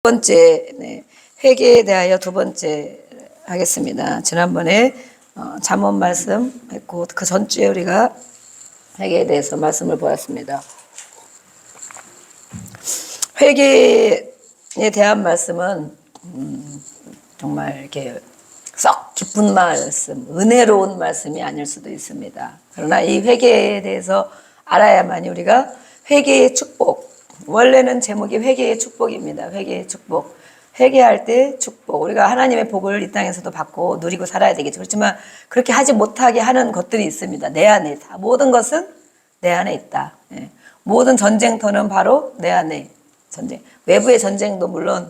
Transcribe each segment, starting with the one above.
번째, 회개에 대하여 두 번째 하겠습니다. 지난번에 잠언 말씀 했고 그 전주에 우리가 회개에 대해서 말씀을 보았습니다. 회개에 대한 말씀은 정말 이렇게 썩 기쁜 말씀, 은혜로운 말씀이 아닐 수도 있습니다. 그러나 이 회개에 대해서 알아야만이 우리가 회개의 축복, 원래는 제목이 회개의 축복입니다. 회개의 축복. 회개할 때 축복. 우리가 하나님의 복을 이 땅에서도 받고 누리고 살아야 되겠죠. 그렇지만 그렇게 하지 못하게 하는 것들이 있습니다. 내 안에 다. 모든 것은 내 안에 있다. 모든 전쟁터는 바로 내 안에 전쟁. 외부의 전쟁도 물론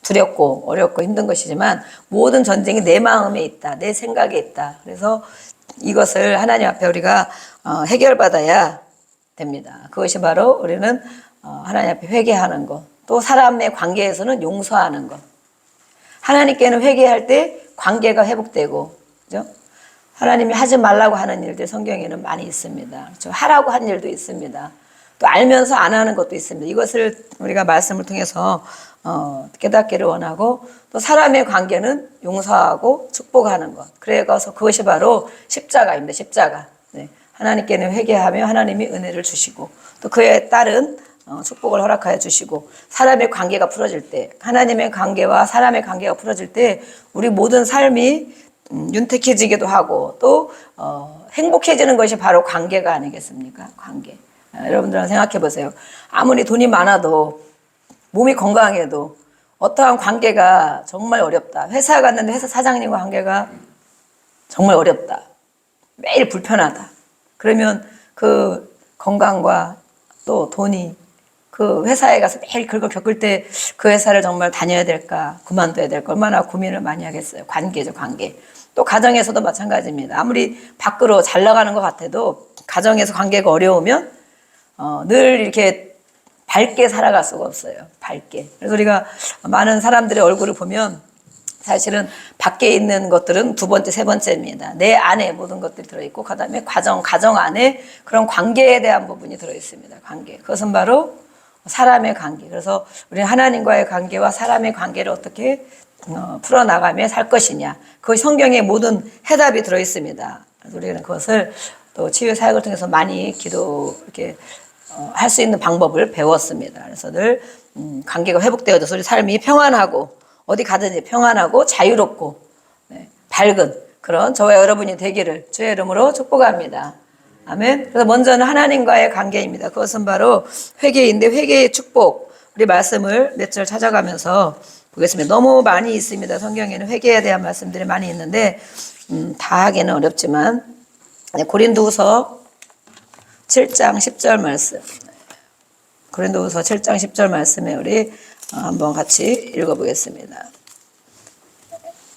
두렵고 어렵고 힘든 것이지만 모든 전쟁이 내 마음에 있다. 내 생각에 있다. 그래서 이것을 하나님 앞에 우리가 해결받아야 됩니다. 그것이 바로 우리는 하나님 앞에 회개하는 것, 또 사람의 관계에서는 용서하는 것. 하나님께는 회개할 때 관계가 회복되고, 그죠? 하나님이 하지 말라고 하는 일들 성경에는 많이 있습니다. 그렇죠? 하라고 한 일도 있습니다. 또 알면서 안 하는 것도 있습니다. 이것을 우리가 말씀을 통해서 깨닫기를 원하고, 또 사람의 관계는 용서하고 축복하는 것. 그래서 그것이 바로 십자가입니다. 십자가. 네. 하나님께는 회개하며 하나님이 은혜를 주시고 또 그에 따른 축복을 허락하여 주시고 사람의 관계가 풀어질 때 하나님의 관계와 사람의 관계가 풀어질 때 우리 모든 삶이 윤택해지기도 하고 또 행복해지는 것이 바로 관계가 아니겠습니까? 관계. 여러분들은 생각해 보세요. 아무리 돈이 많아도 몸이 건강해도 어떠한 관계가 정말 어렵다. 회사 갔는데 회사 사장님과 관계가 정말 어렵다. 매일 불편하다. 그러면 그 건강과 또 돈이 그 회사에 가서 매일 그걸 겪을 때 그 회사를 정말 다녀야 될까 그만둬야 될까 얼마나 고민을 많이 하겠어요. 관계죠, 관계. 또 가정에서도 마찬가지입니다. 아무리 밖으로 잘 나가는 것 같아도 가정에서 관계가 어려우면 늘 이렇게 밝게 살아갈 수가 없어요. 밝게. 그래서 우리가 많은 사람들의 얼굴을 보면 사실은 밖에 있는 것들은 두 번째, 세 번째입니다. 내 안에 모든 것들이 들어있고 그 다음에 가정 안에 그런 관계에 대한 부분이 들어있습니다. 관계. 그것은 바로 사람의 관계. 그래서 우리는 하나님과의 관계와 사람의 관계를 어떻게 풀어나가며 살 것이냐. 그것이 성경의 모든 해답이 들어있습니다. 그래서 우리는 그것을 또 치유 사역을 통해서 많이 이렇게 할 수 있는 방법을 배웠습니다. 그래서 늘 관계가 회복되어져서 우리 삶이 평안하고 어디 가든지 평안하고 자유롭고 밝은 그런 저와 여러분이 되기를 주의 이름으로 축복합니다. 아멘. 그래서 먼저는 하나님과의 관계입니다. 그것은 바로 회개인데 회개의 축복. 우리 말씀을 몇 절 찾아가면서 보겠습니다. 너무 많이 있습니다. 성경에는 회개에 대한 말씀들이 많이 있는데 다 하기는 어렵지만 고린도후서 7장 10절 말씀. 고린도후서 7장 10절 말씀에 우리 한번 같이 읽어보겠습니다.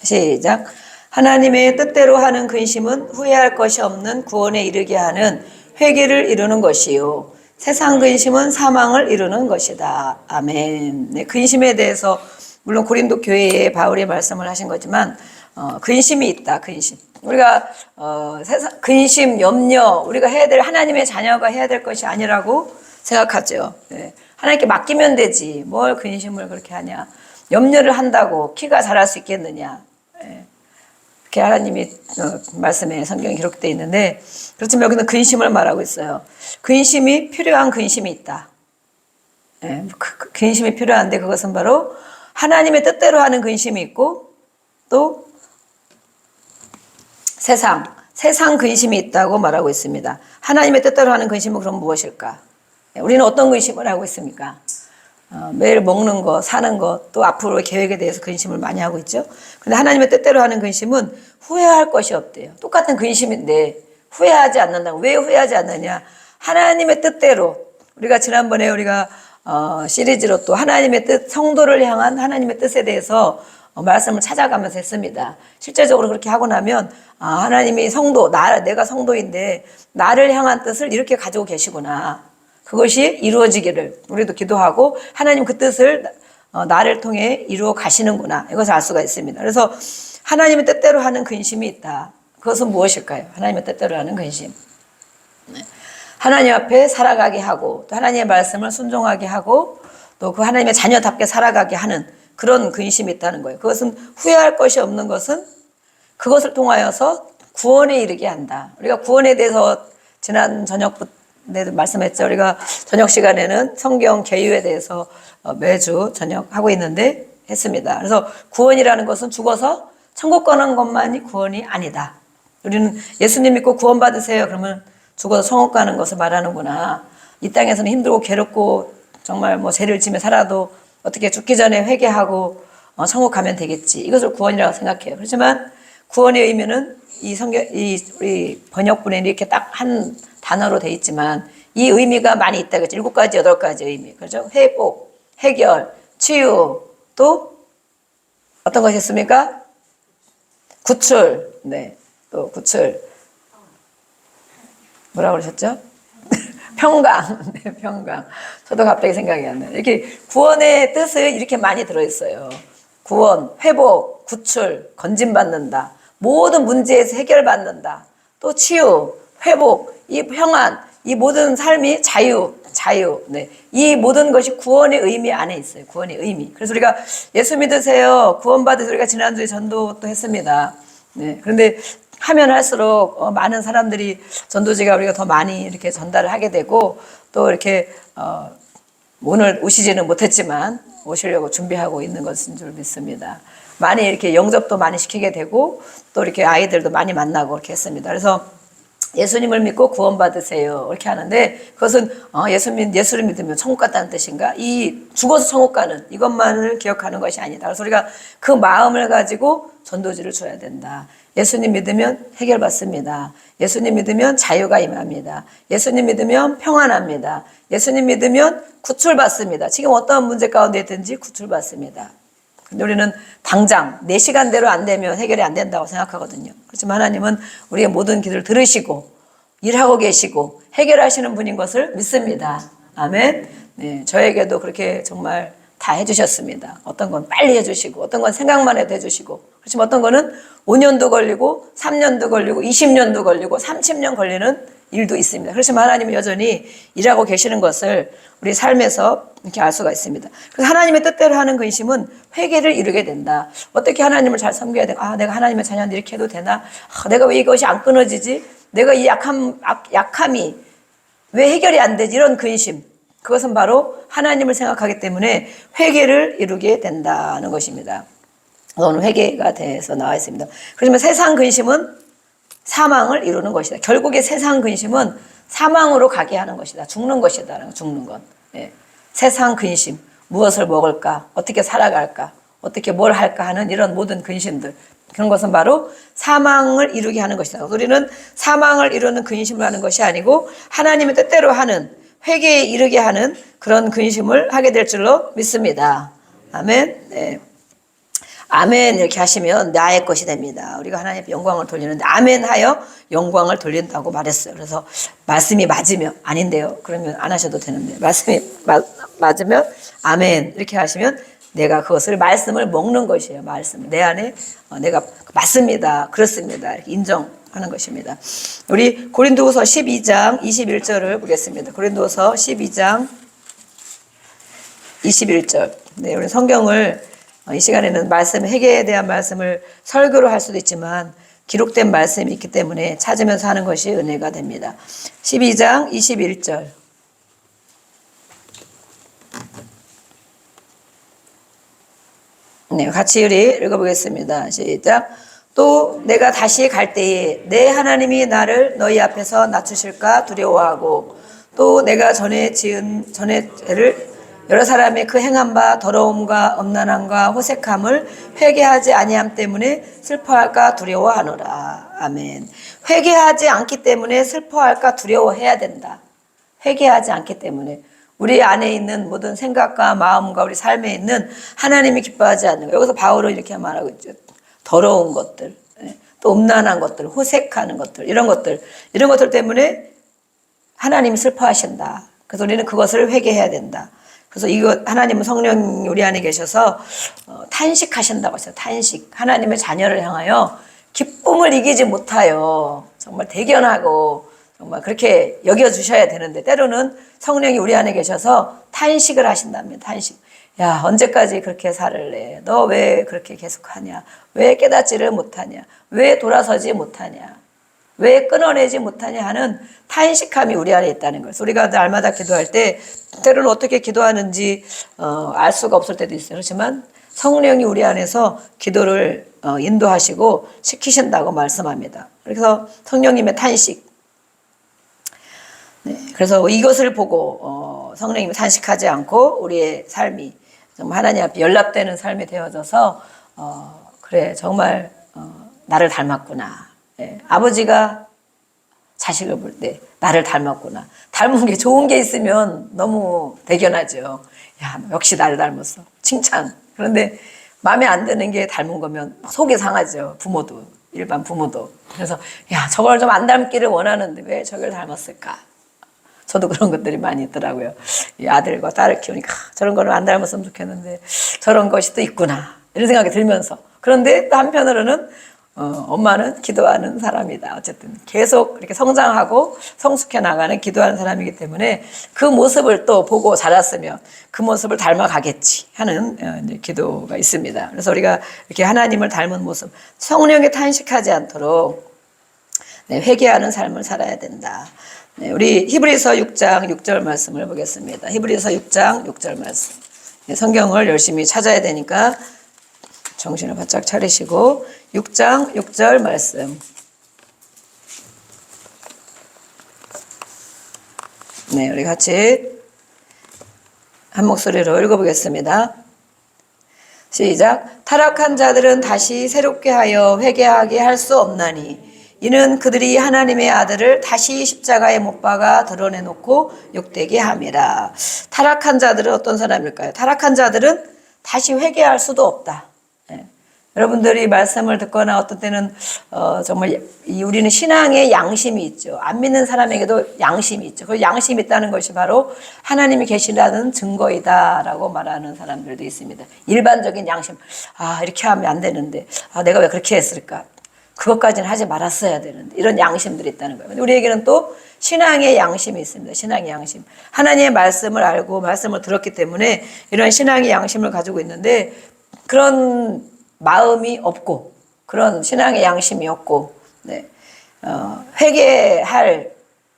시작. 하나님의 뜻대로 하는 근심은 후회할 것이 없는 구원에 이르게 하는 회개를 이루는 것이요 세상 근심은 사망을 이루는 것이다. 아멘. 네, 근심에 대해서 물론 고린도 교회에 바울이 말씀을 하신 거지만 근심이 있다. 근심. 우리가 세상 근심, 염려 우리가 해야 될 하나님의 자녀가 해야 될 것이 아니라고 생각하죠. 네. 하나님께 맡기면 되지. 뭘 근심을 그렇게 하냐. 염려를 한다고 키가 자랄 수 있겠느냐. 이렇게 하나님이 말씀에 성경에 기록되어 있는데 그렇지만 여기는 근심을 말하고 있어요. 근심이 필요한 근심이 있다. 근심이 필요한데 그것은 바로 하나님의 뜻대로 하는 근심이 있고 또 세상 근심이 있다고 말하고 있습니다. 하나님의 뜻대로 하는 근심은 그럼 무엇일까? 우리는 어떤 근심을 하고 있습니까? 매일 먹는 것, 사는 것, 또 앞으로의 계획에 대해서 근심을 많이 하고 있죠. 그런데 하나님의 뜻대로 하는 근심은 후회할 것이 없대요. 똑같은 근심인데 후회하지 않는다고. 왜 후회하지 않느냐? 하나님의 뜻대로 우리가 지난번에 우리가 시리즈로 또 하나님의 뜻, 성도를 향한 하나님의 뜻에 대해서 말씀을 찾아가면서 했습니다. 실제적으로 그렇게 하고 나면 하나님이 성도, 내가 성도인데 나를 향한 뜻을 이렇게 가지고 계시구나. 그것이 이루어지기를 우리도 기도하고 하나님 그 뜻을 나를 통해 이루어 가시는구나. 이것을 알 수가 있습니다. 그래서 하나님의 뜻대로 하는 근심이 있다. 그것은 무엇일까요? 하나님의 뜻대로 하는 근심. 하나님 앞에 살아가게 하고 또 하나님의 말씀을 순종하게 하고 또 그 하나님의 자녀답게 살아가게 하는 그런 근심이 있다는 거예요. 그것은 후회할 것이 없는 것은 그것을 통하여서 구원에 이르게 한다. 우리가 구원에 대해서 지난 저녁부터 말씀했죠. 우리가 저녁 시간에는 성경 개유에 대해서 매주 저녁 하고 있는데 했습니다. 그래서 구원이라는 것은 죽어서 천국 가는 것만이 구원이 아니다. 우리는 예수님 믿고 구원 받으세요. 그러면 죽어서 천국 가는 것을 말하는구나. 이 땅에서는 힘들고 괴롭고 정말 뭐 죄를 지며 살아도 어떻게 죽기 전에 회개하고 천국 가면 되겠지. 이것을 구원이라고 생각해요. 그렇지만 구원의 의미는 우리 번역본에 이렇게 딱 한 단어로 돼 있지만 이 의미가 많이 있다. 그렇죠? 7가지, 8가지 의미. 그렇죠? 회복, 해결, 치유, 또 어떤 것이 있습니까? 구출. 네. 또 구출. 뭐라고 그러셨죠? 평강. 네, 평강. 저도 갑자기 생각이 안 나요. 이렇게 구원의 뜻을 이렇게 많이 들어있어요. 구원, 회복, 구출, 건짐받는다. 모든 문제에서 해결받는다. 또 치유, 회복, 이 평안, 이 모든 삶이 자유. 네. 이 모든 것이 구원의 의미 안에 있어요. 구원의 의미. 그래서 우리가 예수 믿으세요. 구원받으세요. 우리가 지난주에 전도 또 했습니다. 네. 그런데 하면 할수록 많은 사람들이 전도지가 우리가 더 많이 이렇게 전달을 하게 되고 또 이렇게 오늘 오시지는 못했지만 오시려고 준비하고 있는 것인 줄 믿습니다. 많이 이렇게 영접도 많이 시키게 되고 또 이렇게 아이들도 많이 만나고 이렇게 했습니다. 그래서 예수님을 믿고 구원받으세요 이렇게 하는데 그것은 예수를 믿으면 천국 갔다는 뜻인가? 이 죽어서 천국 가는 이것만을 기억하는 것이 아니다. 그래서 우리가 그 마음을 가지고 전도지를 줘야 된다. 예수님 믿으면 해결받습니다. 예수님 믿으면 자유가 임합니다. 예수님 믿으면 평안합니다. 예수님 믿으면 구출받습니다. 지금 어떤 문제 가운데 있든지 구출받습니다. 근데 우리는 당장 내 시간대로 안 되면 해결이 안 된다고 생각하거든요. 그렇지만 하나님은 우리의 모든 기도를 들으시고 일하고 계시고 해결하시는 분인 것을 믿습니다. 아멘. 네, 저에게도 그렇게 정말 다 해주셨습니다. 어떤 건 빨리 해주시고 어떤 건 생각만 해도 해주시고 그렇지만 어떤 거는 5년도 걸리고 3년도 걸리고 20년도 걸리고 30년 걸리는 일도 있습니다. 그렇지만 하나님은 여전히 일하고 계시는 것을 우리 삶에서 이렇게 알 수가 있습니다. 그래서 하나님의 뜻대로 하는 근심은 회개를 이루게 된다. 어떻게 하나님을 잘 섬겨야 돼? 내가 하나님의 자녀인데 이렇게 해도 되나? 내가 왜 이것이 안 끊어지지? 내가 이 약함이 왜 해결이 안 되지? 이런 근심. 그것은 바로 하나님을 생각하기 때문에 회개를 이루게 된다는 것입니다. 오늘 회개가 돼서 나와 있습니다. 그렇지만 세상 근심은 사망을 이루는 것이다. 결국에 세상 근심은 사망으로 가게 하는 것이다. 죽는 것이다. 죽는 것. 예. 세상 근심, 무엇을 먹을까? 어떻게 살아갈까? 어떻게 뭘 할까 하는 이런 모든 근심들. 그런 것은 바로 사망을 이루게 하는 것이다. 우리는 사망을 이루는 근심을 하는 것이 아니고 하나님의 뜻대로 하는 회개에 이르게 하는 그런 근심을 하게 될 줄로 믿습니다. 아멘. 네. 아멘 이렇게 하시면 나의 것이 됩니다. 우리가 하나님께 영광을 돌리는데 아멘 하여 영광을 돌린다고 말했어요. 그래서 말씀이 맞으면 아닌데요. 그러면 안 하셔도 되는데 말씀이 맞으면 아멘 이렇게 하시면 내가 그것을 말씀을 먹는 것이에요. 말씀 내 안에 내가 맞습니다. 그렇습니다. 이렇게 인정하는 것입니다. 우리 고린도후서 12장 21절을 보겠습니다. 고린도후서 12장 21절. 네, 우리 성경을 이 시간에는 말씀, 회개에 대한 말씀을 설교로 할 수도 있지만 기록된 말씀이 있기 때문에 찾으면서 하는 것이 은혜가 됩니다. 12장 21절. 네, 같이 우리 읽어보겠습니다. 시작. 또 내가 다시 갈 때에 내 하나님이 나를 너희 앞에서 낮추실까 두려워하고 또 내가 전에 죄를 여러 사람의 그 행한 바 더러움과 엄난함과 호색함을 회개하지 아니함 때문에 슬퍼할까 두려워하노라. 아멘. 회개하지 않기 때문에 슬퍼할까 두려워해야 된다. 회개하지 않기 때문에 우리 안에 있는 모든 생각과 마음과 우리 삶에 있는 하나님이 기뻐하지 않는 것. 여기서 바울은 이렇게 말하고 있죠. 더러운 것들, 또 음란한 것들, 호색하는 것들, 이런 것들 때문에 하나님이 슬퍼하신다. 그래서 우리는 그것을 회개해야 된다. 그래서 이거 하나님은 성령 우리 안에 계셔서 탄식하신다고 했어요. 탄식. 하나님의 자녀를 향하여 기쁨을 이기지 못하여 정말 대견하고 정말 그렇게 여겨주셔야 되는데 때로는 성령이 우리 안에 계셔서 탄식을 하신답니다. 탄식. 야, 언제까지 그렇게 살을래? 너 왜 그렇게 계속하냐? 왜 깨닫지를 못하냐? 왜 돌아서지 못하냐? 왜 끊어내지 못하냐 하는 탄식함이 우리 안에 있다는 거예요. 우리가 날마다 기도할 때 때로는 어떻게 기도하는지 알 수가 없을 때도 있어요. 그렇지만 성령이 우리 안에서 기도를 인도하시고 시키신다고 말씀합니다. 그래서 성령님의 탄식. 네, 그래서 이것을 보고 성령님이 탄식하지 않고 우리의 삶이 정말 하나님 앞에 연락되는 삶이 되어져서 그래 정말 나를 닮았구나. 예, 아버지가 자식을 볼 때 나를 닮았구나. 닮은 게 좋은 게 있으면 너무 대견하죠. 야, 역시 나를 닮았어. 칭찬. 그런데 마음에 안 드는 게 닮은 거면 속이 상하죠. 부모도, 일반 부모도. 그래서 야, 저걸 좀 안 닮기를 원하는데 왜 저걸 닮았을까? 저도 그런 것들이 많이 있더라고요. 이 아들과 딸을 키우니까 저런 거는 안 닮았으면 좋겠는데 저런 것이 또 있구나. 이런 생각이 들면서. 그런데 또 한편으로는 엄마는 기도하는 사람이다. 어쨌든 계속 이렇게 성장하고 성숙해 나가는 기도하는 사람이기 때문에 그 모습을 또 보고 자랐으면 그 모습을 닮아가겠지 하는 이제 기도가 있습니다. 그래서 우리가 이렇게 하나님을 닮은 모습, 성령에 탄식하지 않도록 회개하는 삶을 살아야 된다. 네, 우리 히브리서 6장 6절 말씀을 보겠습니다. 히브리서 6장 6절 말씀. 성경을 열심히 찾아야 되니까 정신을 바짝 차리시고 6장 6절 말씀. 네, 우리 같이 한 목소리로 읽어보겠습니다. 시작. 타락한 자들은 다시 새롭게 하여 회개하게 할 수 없나니 이는 그들이 하나님의 아들을 다시 십자가에 못 박아 드러내놓고 욕되게 함이라. 타락한 자들은 어떤 사람일까요? 타락한 자들은 다시 회개할 수도 없다. 예. 여러분들이 말씀을 듣거나 어떤 때는 정말 우리는 신앙에 양심이 있죠. 안 믿는 사람에게도 양심이 있죠. 그 양심이 있다는 것이 바로 하나님이 계시다는 증거이다라고 말하는 사람들도 있습니다. 일반적인 양심. 아, 이렇게 하면 안 되는데. 아, 내가 왜 그렇게 했을까? 그것까지는 하지 말았어야 되는데 이런 양심들이 있다는 거예요. 우리에게는 또 신앙의 양심이 있습니다. 신앙의 양심. 하나님의 말씀을 알고 말씀을 들었기 때문에 이런 신앙의 양심을 가지고 있는데 그런 마음이 없고 그런 신앙의 양심이 없고 네. 회개할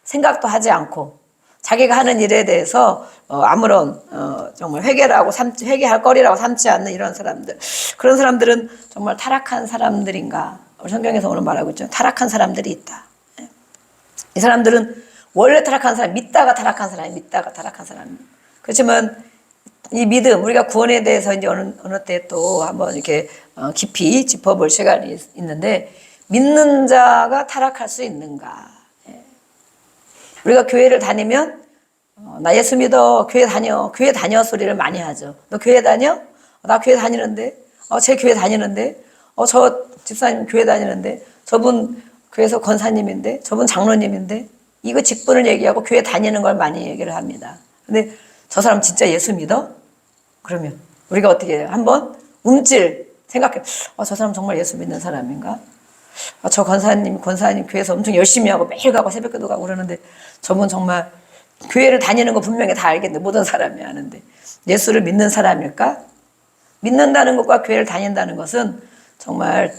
생각도 하지 않고 자기가 하는 일에 대해서 아무런 정말 회개할 거리라고 삼지 않는 이런 사람들. 그런 사람들은 정말 타락한 사람들인가? 우리 성경에서 오늘 말하고 있죠. 타락한 사람들이 있다. 이 사람들은 원래 타락한 사람, 믿다가 타락한 사람. 그렇지만 이 믿음, 우리가 구원에 대해서 이제 어느 때 또 한번 이렇게 깊이 짚어볼 시간이 있는데 믿는 자가 타락할 수 있는가? 우리가 교회를 다니면 나 예수 믿어, 교회 다녀 소리를 많이 하죠. 너 교회 다녀? 나 교회 다니는데. 제 교회 다니는데. 저 집사님 교회 다니는데. 저분 교회에서 권사님인데. 저분 장로님인데. 이거 직분을 얘기하고 교회 다니는 걸 많이 얘기를 합니다. 근데 저 사람 진짜 예수 믿어? 그러면 우리가 어떻게 해요? 한번 생각해. 저 사람 정말 예수 믿는 사람인가? 저 권사님 교회에서 엄청 열심히 하고 매일 가고 새벽기도 가고 그러는데 저분 정말 교회를 다니는 거 분명히 다 알겠는데 모든 사람이 아는데 예수를 믿는 사람일까? 믿는다는 것과 교회를 다닌다는 것은 정말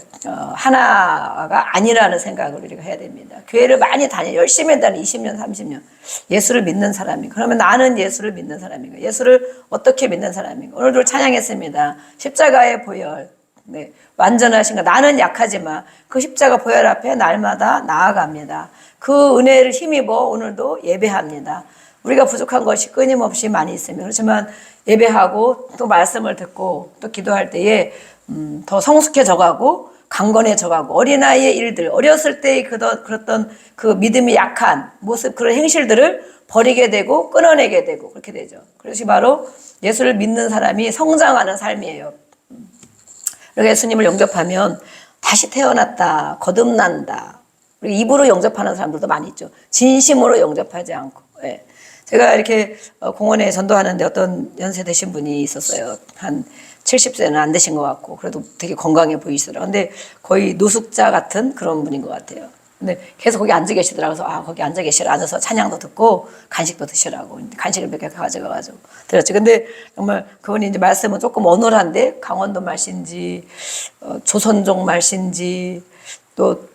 하나가 아니라는 생각을 우리가 해야 됩니다. 교회를 많이 열심히 다니 20년, 30년 예수를 믿는 사람인가? 그러면 나는 예수를 믿는 사람인가? 예수를 어떻게 믿는 사람인가? 오늘도 찬양했습니다. 십자가의 보혈. 네, 완전하신가? 나는 약하지만 그 십자가 보혈 앞에 날마다 나아갑니다. 그 은혜를 힘입어 오늘도 예배합니다. 우리가 부족한 것이 끊임없이 많이 있습니다. 그렇지만 예배하고 또 말씀을 듣고 또 기도할 때에 더 성숙해져 가고 강건해져 가고 어린아이의 일들, 어렸을 때의 그랬던 그 믿음이 약한 모습, 그런 행실들을 버리게 되고 끊어내게 되고 그렇게 되죠. 그것이 바로 예수를 믿는 사람이 성장하는 삶이에요. 그러니까 예수님을 영접하면 다시 태어났다, 거듭난다. 그리고 입으로 영접하는 사람들도 많이 있죠. 진심으로 영접하지 않고. 예. 제가 이렇게 공원에 전도하는데 어떤 연세 되신 분이 있었어요. 한 70세는 안 되신 것 같고 그래도 되게 건강해 보이시더라고요. 근데 거의 노숙자 같은 그런 분인 것 같아요. 근데 계속 거기 앉아 계시더라고요. 그래서 아, 거기 앉아 계시라. 앉아서 찬양도 듣고 간식도 드시라고. 간식을 몇 개 가져가가지고 드렸죠. 근데 정말 그분이 이제 말씀은 조금 어눌한데 강원도 말씨인지, 조선족 말씨인지, 또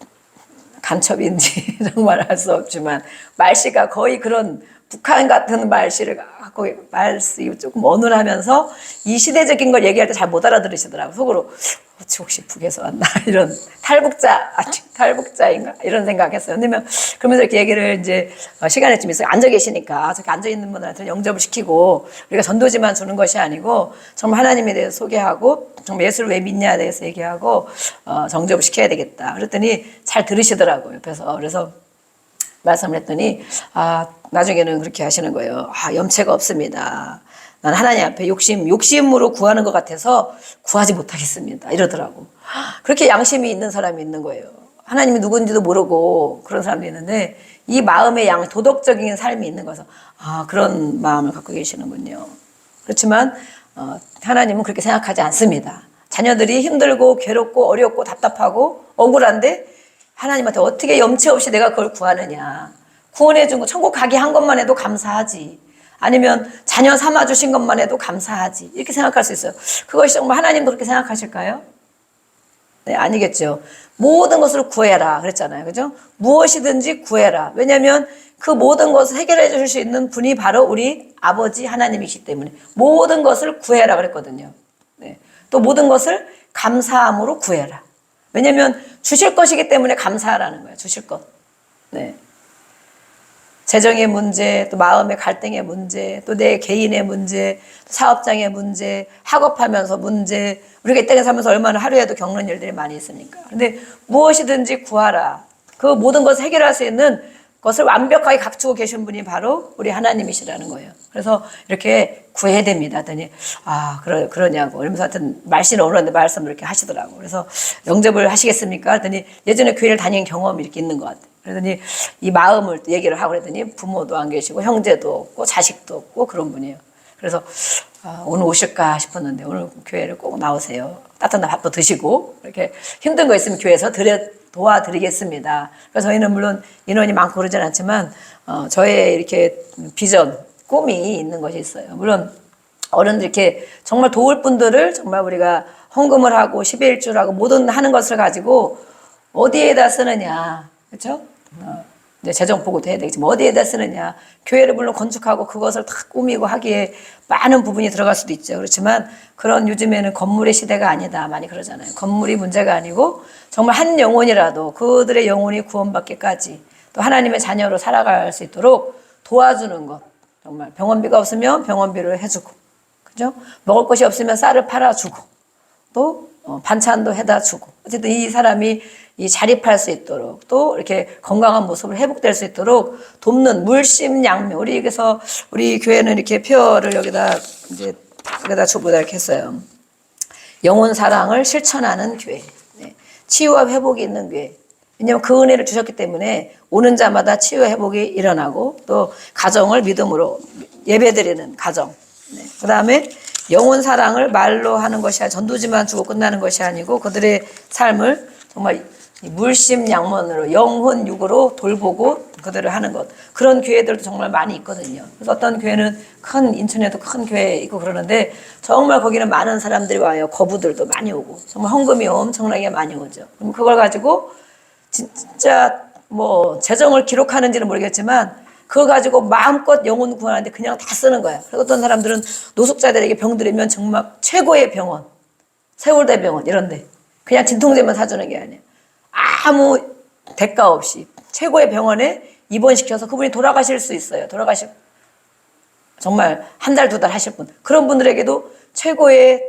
간첩인지 정말 알 수 없지만 말씨가 거의 그런 북한 같은 말씨를 갖고 말씨 조금 어눌하면서 이 시대적인 걸 얘기할 때 잘 못 알아들으시더라고요. 속으로 혹시 북에서 왔나 이런 탈북자인가 이런 생각했어요. 왜냐면 그러면서 이렇게 얘기를 이제 시간이 좀 있어요. 앉아 계시니까 저렇게 앉아 있는 분들한테 영접을 시키고 우리가 전도지만 주는 것이 아니고 정말 하나님에 대해서 소개하고 정말 예수를 왜 믿냐에 대해서 얘기하고 정접을 시켜야 되겠다. 그랬더니 잘 들으시더라고요. 옆에서. 그래서 말씀을 했더니 아 나중에는 그렇게 하시는 거예요. 아 염체가 없습니다. 난 하나님 앞에 욕심으로 구하는 것 같아서 구하지 못하겠습니다. 이러더라고. 그렇게 양심이 있는 사람이 있는 거예요. 하나님이 누군지도 모르고 그런 사람도 있는데 이 마음의 도덕적인 삶이 있는 거죠. 아 그런 마음을 갖고 계시는군요. 그렇지만 하나님은 그렇게 생각하지 않습니다. 자녀들이 힘들고 괴롭고 어렵고 답답하고 억울한데 하나님한테 어떻게 염치 없이 내가 그걸 구하느냐. 구원해 준 거 천국 가게 한 것만 해도 감사하지. 아니면 자녀 삼아 주신 것만 해도 감사하지. 이렇게 생각할 수 있어요. 그것이 정말 하나님도 그렇게 생각하실까요? 네, 아니겠죠. 모든 것을 구해라 그랬잖아요. 그죠? 무엇이든지 구해라. 왜냐하면 그 모든 것을 해결해 줄 수 있는 분이 바로 우리 아버지 하나님이시기 때문에 모든 것을 구해라 그랬거든요. 네. 또 모든 것을 감사함으로 구해라. 왜냐하면 주실 것이기 때문에 감사하라는 거예요. 주실 것. 네. 재정의 문제, 또 마음의 갈등의 문제, 또 내 개인의 문제, 사업장의 문제, 학업하면서 문제, 우리가 이 땅에 살면서 얼마나 하루에도 겪는 일들이 많이 있습니까? 근데 무엇이든지 구하라. 그 모든 것을 해결할 수 있는 것을 완벽하게 갖추고 계신 분이 바로 우리 하나님이시라는 거예요. 그래서 이렇게 구해야 됩니다. 하더니 그러냐고. 이러면서 하여튼 말씨는 어려운데 말씀을 이렇게 하시더라고. 그래서 영접을 하시겠습니까? 하더니 예전에 교회를 다닌 경험이 이렇게 있는 것 같아요. 그러더니 이 마음을 얘기를 하고 그랬더니 부모도 안 계시고 형제도 없고 자식도 없고 그런 분이에요. 그래서 오늘 오실까 싶었는데 오늘 교회를 꼭 나오세요. 따뜻한 밥도 드시고 이렇게 힘든 거 있으면 교회에서 도와드리겠습니다. 그래서 저희는 물론 인원이 많고 그러진 않지만 저의 이렇게 비전, 꿈이 있는 것이 있어요. 물론 어른들 이렇게 정말 도울 분들을 정말 우리가 헌금을 하고 11주를 하고 모든 하는 것을 가지고 어디에다 쓰느냐. 그렇죠? 이제 재정 보고도 해야 되겠지만 어디에다 쓰느냐. 교회를 물론 건축하고 그것을 다 꾸미고 하기에 많은 부분이 들어갈 수도 있죠. 그렇지만 그런 요즘에는 건물의 시대가 아니다. 많이 그러잖아요. 건물이 문제가 아니고 정말 한 영혼이라도 그들의 영혼이 구원받기까지 또 하나님의 자녀로 살아갈 수 있도록 도와주는 것. 정말 병원비가 없으면 병원비를 해주고, 그죠? 먹을 것이 없으면 쌀을 팔아주고, 또 반찬도 해다 주고. 어쨌든 이 사람이 이 자립할 수 있도록 또 이렇게 건강한 모습을 회복될 수 있도록 돕는 물심양면. 우리 교회는 이렇게 표를 여기다 주보다 이렇게 했어요. 영혼 사랑을 실천하는 교회. 네. 치유와 회복이 있는 교회. 왜냐하면 그 은혜를 주셨기 때문에 오는 자마다 치유와 회복이 일어나고 또 가정을 믿음으로 예배드리는 가정. 네. 그 다음에 영혼 사랑을 말로 하는 것이 아니라 전도지만 주고 끝나는 것이 아니고 그들의 삶을 정말 물심양면으로 영혼 육으로 돌보고 그들을 하는 것. 그런 교회들도 정말 많이 있거든요. 그래서 어떤 교회는 인천에도 큰 교회 있고 그러는데 정말 거기는 많은 사람들이 와요. 거부들도 많이 오고 정말 헌금이 엄청나게 많이 오죠. 그럼 그걸 가지고 진짜 재정을 기록하는지는 모르겠지만 그거 가지고 마음껏 영혼 구하는데 그냥 다 쓰는 거야. 그리고 어떤 사람들은 노숙자들에게 병 들이면 정말 최고의 병원, 세월대병원 이런데 그냥 진통제만 사주는 게 아니야. 아무 대가 없이 최고의 병원에 입원시켜서 그분이 돌아가실 수 있어요. 정말 한 달, 두 달 하실 분. 그런 분들에게도 최고의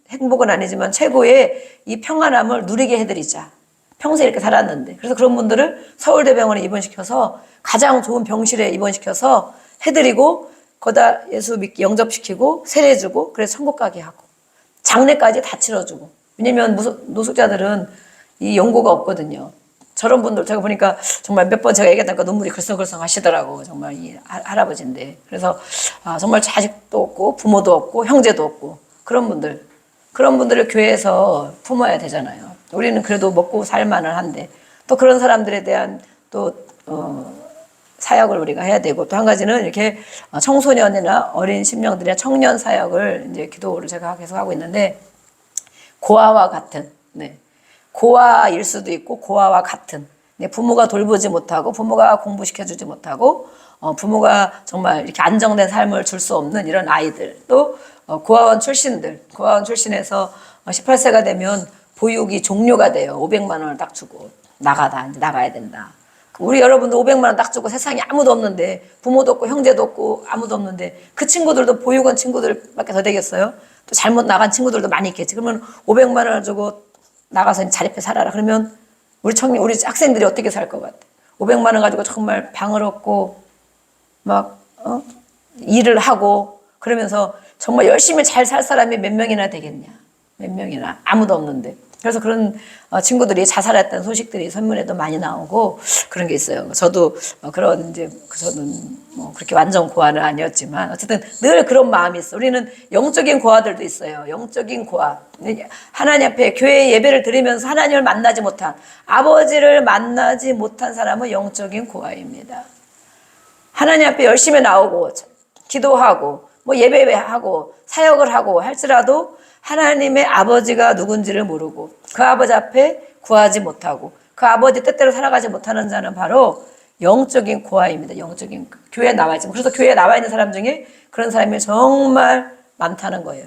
행복은 아니지만 최고의 이 평안함을 누리게 해드리자. 평생 이렇게 살았는데. 그래서 그런 분들을 서울대병원에 입원시켜서 가장 좋은 병실에 입원시켜서 해드리고 거기다 예수 믿기 영접시키고 세례주고 그래서 천국 가게 하고 장례까지 다 치러주고. 왜냐면 노숙자들은 이 연고가 없거든요. 저런 분들 제가 보니까 정말 몇 번 제가 얘기하다가 눈물이 글썽글썽 하시더라고. 정말 이 할아버지인데. 그래서 정말 자식도 없고 부모도 없고 형제도 없고 그런 분들을 교회에서 품어야 되잖아요. 우리는 그래도 먹고 살만은 한데 또 그런 사람들에 대한 또 사역을 우리가 해야 되고, 또 한 가지는 이렇게 청소년이나 어린 심령들의 청년 사역을 이제 기도를 제가 계속 하고 있는데, 고아와 같은, 네. 고아일 수도 있고 고아와 같은, 네. 부모가 돌보지 못하고 부모가 공부시켜주지 못하고 부모가 정말 이렇게 안정된 삶을 줄 수 없는 이런 아이들, 또 고아원 출신에서 18세가 되면 보육이 종료가 돼요. 500만 원을 딱 주고 나가야 된다. 우리 여러분도 500만 원 딱 주고 세상에 아무도 없는데, 부모도 없고 형제도 없고 아무도 없는데, 그 친구들도 보육원 친구들밖에 더 되겠어요? 또 잘못 나간 친구들도 많이 있겠지. 그러면 500만 원을 주고 나가서 자립해 살아라. 그러면 우리 학생들이 어떻게 살 것 같아? 500만 원 가지고 정말 방을 얻고 막 일을 하고 그러면서 정말 열심히 잘 살 사람이 몇 명이나 되겠냐? 몇 명이나? 아무도 없는데. 그래서 그런 친구들이 자살했다는 소식들이 선문에도 많이 나오고 그런 게 있어요. 저도 저는 뭐 그렇게 완전 고아는 아니었지만 어쨌든 늘 그런 마음이 있어. 우리는 영적인 고아들도 있어요. 영적인 고아. 하나님 앞에 교회 예배를 드리면서 하나님을 만나지 못한, 아버지를 만나지 못한 사람은 영적인 고아입니다. 하나님 앞에 열심히 나오고 기도하고 뭐 예배하고 사역을 하고 할지라도 하나님의 아버지가 누군지를 모르고 그 아버지 앞에 구하지 못하고 그 아버지 뜻대로 살아가지 못하는 자는 바로 영적인 고아입니다. 영적인, 교회에 나와 있지만, 그래서 교회에 나와 있는 사람 중에 그런 사람이 정말 많다는 거예요.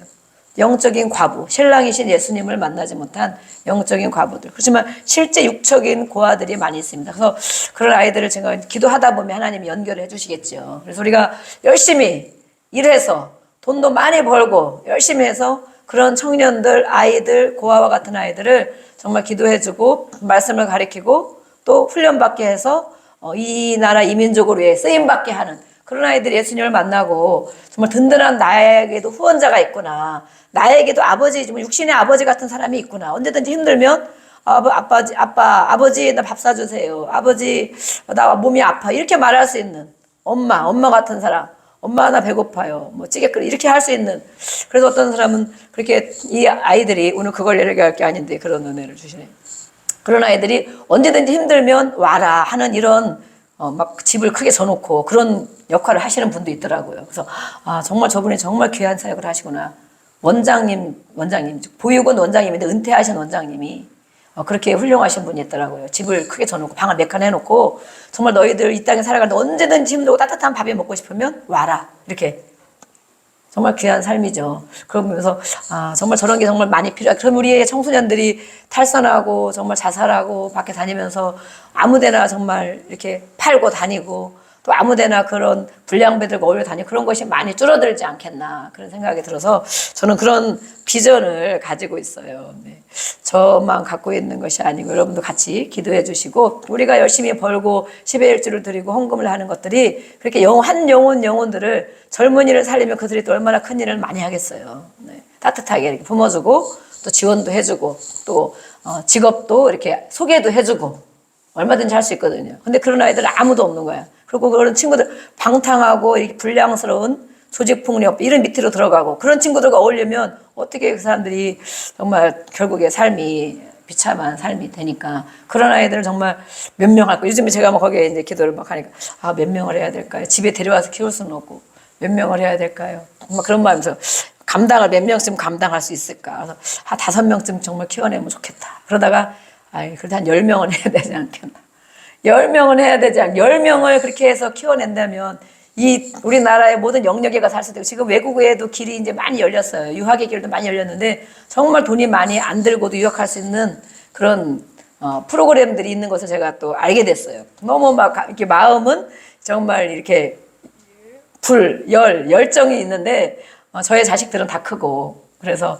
영적인 과부, 신랑이신 예수님을 만나지 못한 영적인 과부들. 그렇지만 실제 육적인 고아들이 많이 있습니다. 그래서 그런 아이들을 제가 기도하다 보면 하나님이 연결해 주시겠죠. 그래서 우리가 열심히 일해서 돈도 많이 벌고 열심히 해서 그런 청년들, 아이들, 고아와 같은 아이들을 정말 기도해주고 말씀을 가르치고 또 훈련받게 해서 이 나라 이 민족을 위해 쓰임받게 하는 그런 아이들이 예수님을 만나고 정말 든든한 나에게도 후원자가 있구나. 나에게도 아버지, 육신의 아버지 같은 사람이 있구나. 언제든지 힘들면 아버지 나 밥 사주세요. 아버지 나 몸이 아파. 이렇게 말할 수 있는 엄마 같은 사람. 엄마 나 배고파요. 뭐 찌개 끓여 이렇게 할 수 있는. 그래서 어떤 사람은 그렇게 이 아이들이 오늘 그걸 얘기할 게 아닌데 그런 은혜를 주시네. 그런 아이들이 언제든지 힘들면 와라 하는 이런 막 집을 크게 져놓고 그런 역할을 하시는 분도 있더라고요. 그래서 정말 저분이 정말 귀한 사역을 하시구나. 원장님 보육원 원장님인데 은퇴하신 원장님이 그렇게 훌륭하신 분이 있더라고요. 집을 크게 져놓고 방을 몇 칸 해놓고 정말 너희들 이 땅에 살아가는데 언제든지 힘들고 따뜻한 밥이 먹고 싶으면 와라. 이렇게 정말 귀한 삶이죠. 그러면서 정말 저런 게 정말 많이 필요해. 그럼 우리의 청소년들이 탈선하고 정말 자살하고 밖에 다니면서 아무데나 정말 이렇게 팔고 다니고 또 아무데나 그런 불량배들과 어울려 다니고 그런 것이 많이 줄어들지 않겠나 그런 생각이 들어서 저는 그런 비전을 가지고 있어요. 네. 저만 갖고 있는 것이 아니고 여러분도 같이 기도해 주시고 우리가 열심히 벌고 10의 1주를 드리고 헌금을 하는 것들이 그렇게 한 영혼들을 젊은이를 살리면 그들이 또 얼마나 큰 일을 많이 하겠어요. 네. 따뜻하게 이렇게 품어주고 또 지원도 해주고 또 직업도 이렇게 소개도 해주고 얼마든지 할 수 있거든요. 근데 그런 아이들은 아무도 없는 거야. 그리고 그런 친구들 방탕하고 이렇게 불량스러운 조직폭력 이런 밑으로 들어가고 그런 친구들과 어울리면 어떻게 그 사람들이 정말 결국에 삶이 비참한 삶이 되니까 그런 아이들을 정말 몇 명 할 거. 요즘에 제가 막 거기에 이제 기도를 막 하니까 몇 명을 해야 될까요? 집에 데려와서 키울 수는 없고 몇 명을 해야 될까요? 막 그런 마음에서 감당을 몇 명쯤 감당할 수 있을까? 그래서 5명쯤 정말 키워내면 좋겠다. 그러다가 그래도 한 10명은 해야 되지 않겠나. 10명은 해야 되지 않 10명을 그렇게 해서 키워낸다면 이 우리나라의 모든 영역에가 살 수도 있고 지금 외국에도 길이 이제 많이 열렸어요. 유학의 길도 많이 열렸는데 정말 돈이 많이 안 들고도 유학할 수 있는 그런 프로그램들이 있는 것을 제가 또 알게 됐어요. 너무 막 이렇게 마음은 정말 이렇게 열정이 있는데 저의 자식들은 다 크고 그래서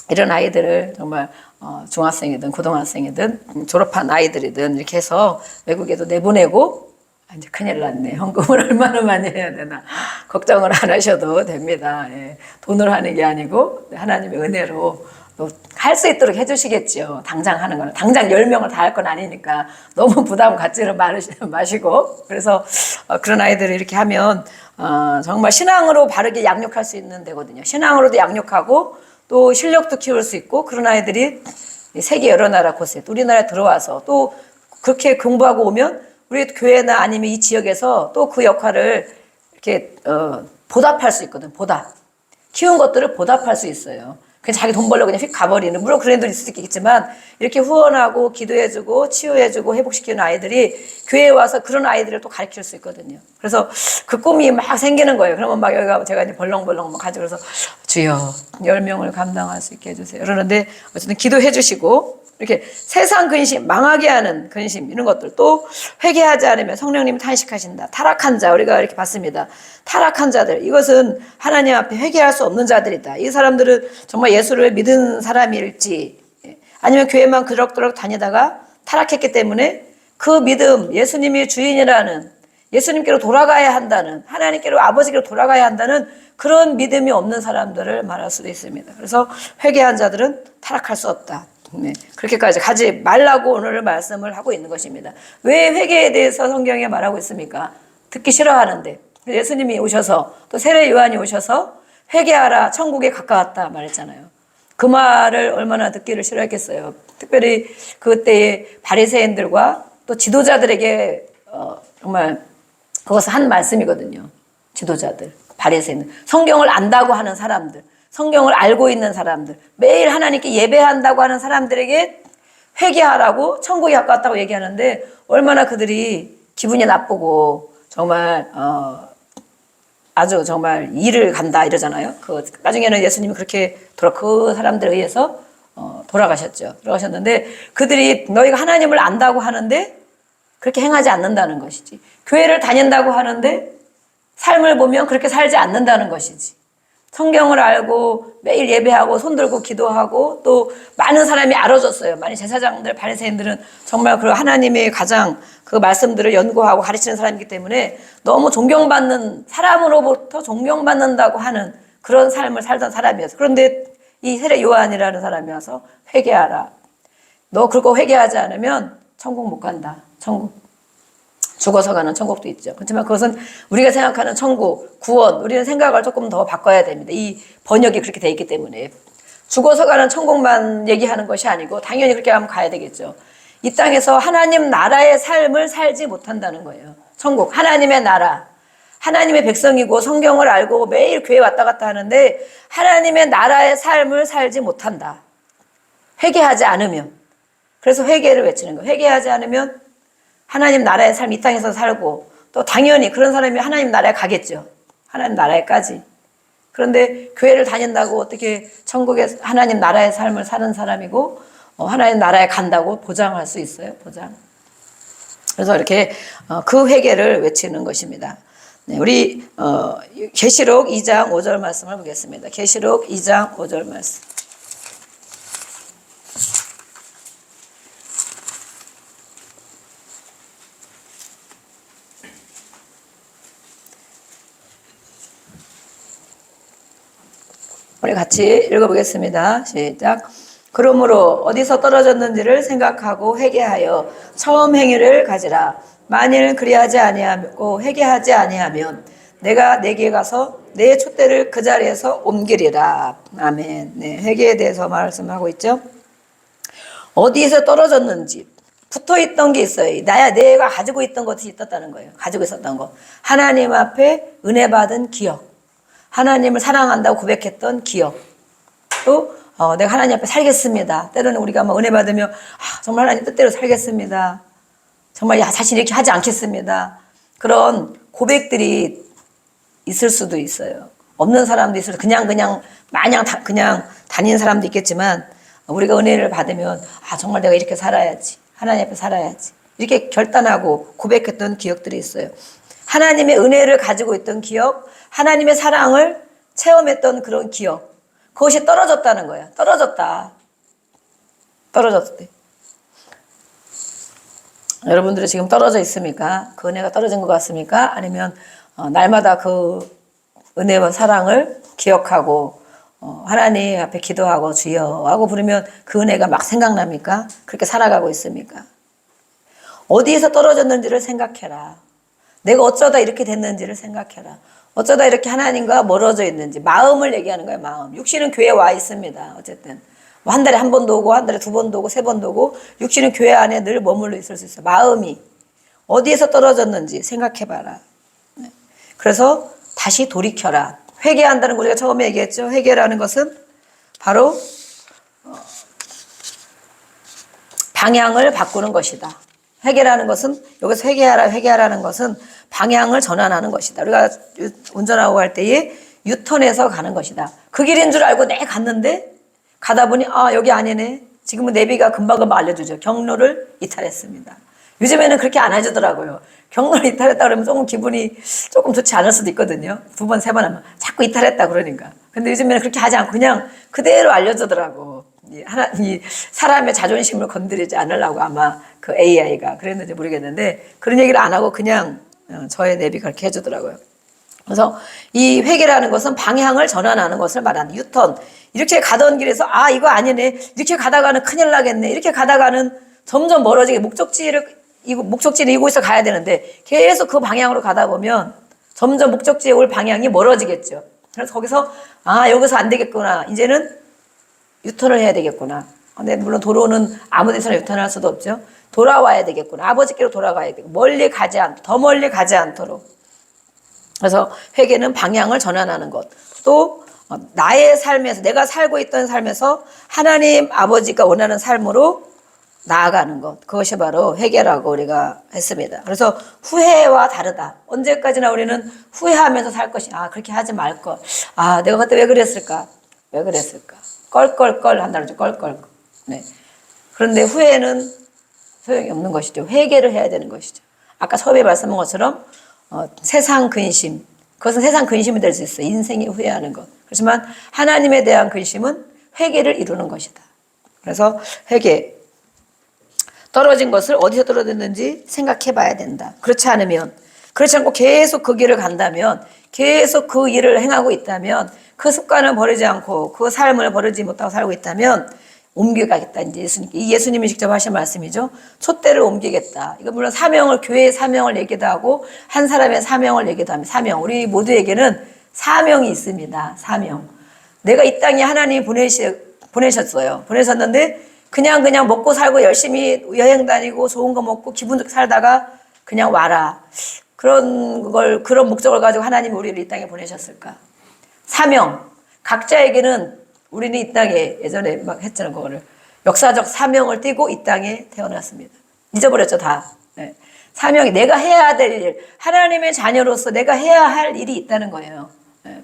이런 아이들을 정말 중학생이든 고등학생이든 졸업한 아이들이든 이렇게 해서 외국에도 내보내고 이제 큰일 났네. 헌금을 얼마나 많이 해야 되나 걱정을 안 하셔도 됩니다. 예. 돈으로 하는 게 아니고 하나님의 은혜로 또 할 수 있도록 해주시겠죠. 당장 하는 거는 당장 10명을 다 할 건 아니니까 너무 부담 갖지는 마시고 그래서 그런 아이들을 이렇게 하면 정말 신앙으로 바르게 양육할 수 있는 데거든요. 신앙으로도 양육하고 또 실력도 키울 수 있고 그런 아이들이 세계 여러 나라 곳에 또 우리나라에 들어와서 또 그렇게 공부하고 오면 우리 교회나 아니면 이 지역에서 또 그 역할을 이렇게 보답할 수 있거든. 보답. 키운 것들을 보답할 수 있어요. 그냥 자기 돈 벌려고 그냥 휙 가버리는, 물론 그런 애들 있을 수 있겠지만 이렇게 후원하고 기도해주고 치유해주고 회복시키는 아이들이 교회에 와서 그런 아이들을 또 가르칠 수 있거든요. 그래서 그 꿈이 막 생기는 거예요. 그러면 막 여기가 제가 이제 벌렁벌렁 막 가지고 그래서 주여 10명을 감당할 수 있게 해주세요. 그러는데 어쨌든 기도해 주시고 이렇게 세상 근심, 망하게 하는 근심 이런 것들, 또 회개하지 않으면 성령님이 탄식하신다. 타락한 자, 우리가 이렇게 봤습니다. 타락한 자들, 이것은 하나님 앞에 회개할 수 없는 자들이다. 이 사람들은 정말 예수를 믿은 사람일지 아니면 교회만 그럭저럭 다니다가 타락했기 때문에 그 믿음, 예수님이 주인이라는, 예수님께로 돌아가야 한다는, 하나님께로, 아버지께로 돌아가야 한다는 그런 믿음이 없는 사람들을 말할 수도 있습니다. 그래서 회개한 자들은 타락할 수 없다. 네, 그렇게까지 가지 말라고 오늘 말씀을 하고 있는 것입니다. 왜 회개에 대해서 성경에 말하고 있습니까? 듣기 싫어하는데 예수님이 오셔서, 또 세례 요한이 오셔서 회개하라, 천국에 가까웠다 말했잖아요. 그 말을 얼마나 듣기를 싫어했겠어요. 특별히 그때의 바리새인들과 또 지도자들에게 정말 그것은 한 말씀이거든요. 지도자들, 바리새인들, 성경을 안다고 하는 사람들, 성경을 알고 있는 사람들, 매일 하나님께 예배한다고 하는 사람들에게 회개하라고, 천국에 가까웠다고 얘기하는데 얼마나 그들이 기분이 나쁘고 정말 아주 정말 일을 간다 이러잖아요. 나중에는 예수님이 그렇게 그 사람들에 의해서 돌아가셨는데 그들이 너희가 하나님을 안다고 하는데 그렇게 행하지 않는다는 것이지. 교회를 다닌다고 하는데 삶을 보면 그렇게 살지 않는다는 것이지. 성경을 알고 매일 예배하고 손들고 기도하고 또 많은 사람이 알아줬어요. 많이 제사장들, 바리새인들은 정말 그 하나님의 가장 그 말씀들을 연구하고 가르치는 사람이기 때문에 너무 존경받는, 사람으로부터 존경받는다고 하는 그런 삶을 살던 사람이었어요. 그런데 이 세례 요한이라는 사람이 와서 회개하라. 너 그거 회개하지 않으면 천국 못 간다. 천국. 죽어서 가는 천국도 있죠. 그렇지만 그것은 우리가 생각하는 천국, 구원, 우리는 생각을 조금 더 바꿔야 됩니다. 이 번역이 그렇게 돼 있기 때문에. 죽어서 가는 천국만 얘기하는 것이 아니고 당연히 그렇게 하면 가야 되겠죠. 이 땅에서 하나님 나라의 삶을 살지 못한다는 거예요. 천국, 하나님의 나라, 하나님의 백성이고 성경을 알고 매일 교회 왔다 갔다 하는데 하나님의 나라의 삶을 살지 못한다. 회개하지 않으면. 그래서 회개를 외치는 거예요. 회개하지 않으면 하나님 나라의 삶, 이 땅에서 살고 또 당연히 그런 사람이 하나님 나라에 가겠죠. 하나님 나라에까지. 그런데 교회를 다닌다고 어떻게 천국에 하나님 나라의 삶을 사는 사람이고 하나님 나라에 간다고 보장할 수 있어요? 보장. 그래서 이렇게 그 회개를 외치는 것입니다. 네, 우리 계시록 2장 5절 말씀을 보겠습니다. 계시록 2장 5절 말씀. 우리 같이 읽어보겠습니다. 시작. 그러므로 어디서 떨어졌는지를 생각하고 회개하여 처음 행위를 가지라. 만일 그리하지 아니하고 회개하지 아니하면 내가 내게 가서 내 촛대를 그 자리에서 옮기리라. 아멘. 네, 회개에 대해서 말씀하고 있죠. 어디에서 떨어졌는지 붙어있던 게 있어요. 내가 가지고 있던 것이 있었다는 거예요. 가지고 있었던 것. 하나님 앞에 은혜 받은 기억. 하나님을 사랑한다고 고백했던 기억. 또 내가 하나님 앞에 살겠습니다. 때로는 우리가 막 은혜 받으면 정말 하나님 뜻대로 살겠습니다. 정말 자신 이렇게 하지 않겠습니다. 그런 고백들이 있을 수도 있어요. 없는 사람도 있어요. 그냥 마냥 그냥 다니는 사람도 있겠지만 우리가 은혜를 받으면 정말 내가 이렇게 살아야지. 하나님 앞에 살아야지. 이렇게 결단하고 고백했던 기억들이 있어요. 하나님의 은혜를 가지고 있던 기억, 하나님의 사랑을 체험했던 그런 기억, 그것이 떨어졌다는 거야. 떨어졌대. 여러분들이 지금 떨어져 있습니까? 그 은혜가 떨어진 것 같습니까? 아니면 날마다 그 은혜와 사랑을 기억하고 하나님 앞에 기도하고 주여 하고 부르면 그 은혜가 막 생각납니까? 그렇게 살아가고 있습니까? 어디에서 떨어졌는지를 생각해라. 내가 어쩌다 이렇게 됐는지를 생각해라. 어쩌다 이렇게 하나님과 멀어져 있는지 마음을 얘기하는 거예요. 마음. 육신은 교회에 와 있습니다. 어쨌든 뭐 한 달에 한 번도 오고 한 달에 두 번도 오고 세 번도 오고 육신은 교회 안에 늘 머물러 있을 수 있어요. 마음이 어디에서 떨어졌는지 생각해봐라. 그래서 다시 돌이켜라. 회개한다는 거 우리가 처음에 얘기했죠. 회개라는 것은 바로 방향을 바꾸는 것이다. 회개라는 것은 여기서 회개하라는 것은 방향을 전환하는 것이다. 우리가 운전하고 갈 때에 유턴해서 가는 것이다. 그 길인 줄 알고 내 갔는데 가다 보니 여기 아니네. 지금은 내비가 금방금방 알려주죠. 경로를 이탈했습니다. 요즘에는 그렇게 안 해주더라고요. 경로를 이탈했다 그러면 조금 기분이 조금 좋지 않을 수도 있거든요. 두 번, 세 번 하면 자꾸 이탈했다 그러니까. 근데 요즘에는 그렇게 하지 않고 그냥 그대로 알려주더라고. 이 사람의 자존심을 건드리지 않으려고 아마 그 AI가 그랬는지 모르겠는데 그런 얘기를 안 하고 그냥 저의 내비가 그렇게 해주더라고요. 그래서 이 회개라는 것은 방향을 전환하는 것을 말하는 유턴. 이렇게 가던 길에서 이거 아니네. 이렇게 가다가는 큰일 나겠네. 이렇게 가다가는 점점 멀어지게 목적지는 이곳에서 가야 되는데 계속 그 방향으로 가다 보면 점점 목적지에 올 방향이 멀어지겠죠. 그래서 거기서 여기서 안 되겠구나. 이제는 유턴을 해야 되겠구나. 근데 물론 도로는 아무 데서나 유턴할 수도 없죠. 돌아와야 되겠구나. 아버지께로 돌아가야 되고 더 멀리 가지 않도록. 그래서 회개는 방향을 전환하는 것. 또 나의 삶에서 내가 살고 있던 삶에서 하나님 아버지가 원하는 삶으로 나아가는 것. 그것이 바로 회개라고 우리가 했습니다. 그래서 후회와 다르다. 언제까지나 우리는 후회하면서 살 것이 그렇게 하지 말 것. 내가 그때 왜 그랬을까? 껄껄껄 한다는 거죠. 껄껄. 네. 그런데 후회는 소용이 없는 것이죠. 회개를 해야 되는 것이죠. 아까 처음에 말씀한 것처럼 세상 근심. 그것은 세상 근심이 될 수 있어요. 인생이 후회하는 것. 그렇지만 하나님에 대한 근심은 회개를 이루는 것이다. 그래서 회개. 떨어진 것을 어디서 떨어졌는지 생각해 봐야 된다. 그렇지 않고 계속 그 길을 간다면, 계속 그 일을 행하고 있다면, 그 습관을 버리지 않고 그 삶을 버리지 못하고 살고 있다면 옮겨가겠다. 이제 예수님이 직접 하신 말씀이죠. 촛대를 옮기겠다. 이거 물론 교회의 사명을 얘기도 하고 한 사람의 사명을 얘기도 합니다. 사명. 우리 모두에게는 사명이 있습니다. 사명. 내가 이 땅에 하나님이 보내셨어요. 보내셨는데 그냥 먹고 살고 열심히 여행 다니고 좋은 거 먹고 기분 좋게 살다가 그냥 와라. 그런 목적을 가지고 하나님이 우리를 이 땅에 보내셨을까? 사명. 각자에게는 우리는 이 땅에 예전에 막 했잖아요. 그거를. 역사적 사명을 띠고 이 땅에 태어났습니다. 잊어버렸죠, 다. 네. 사명이 내가 해야 될 일. 하나님의 자녀로서 내가 해야 할 일이 있다는 거예요. 네.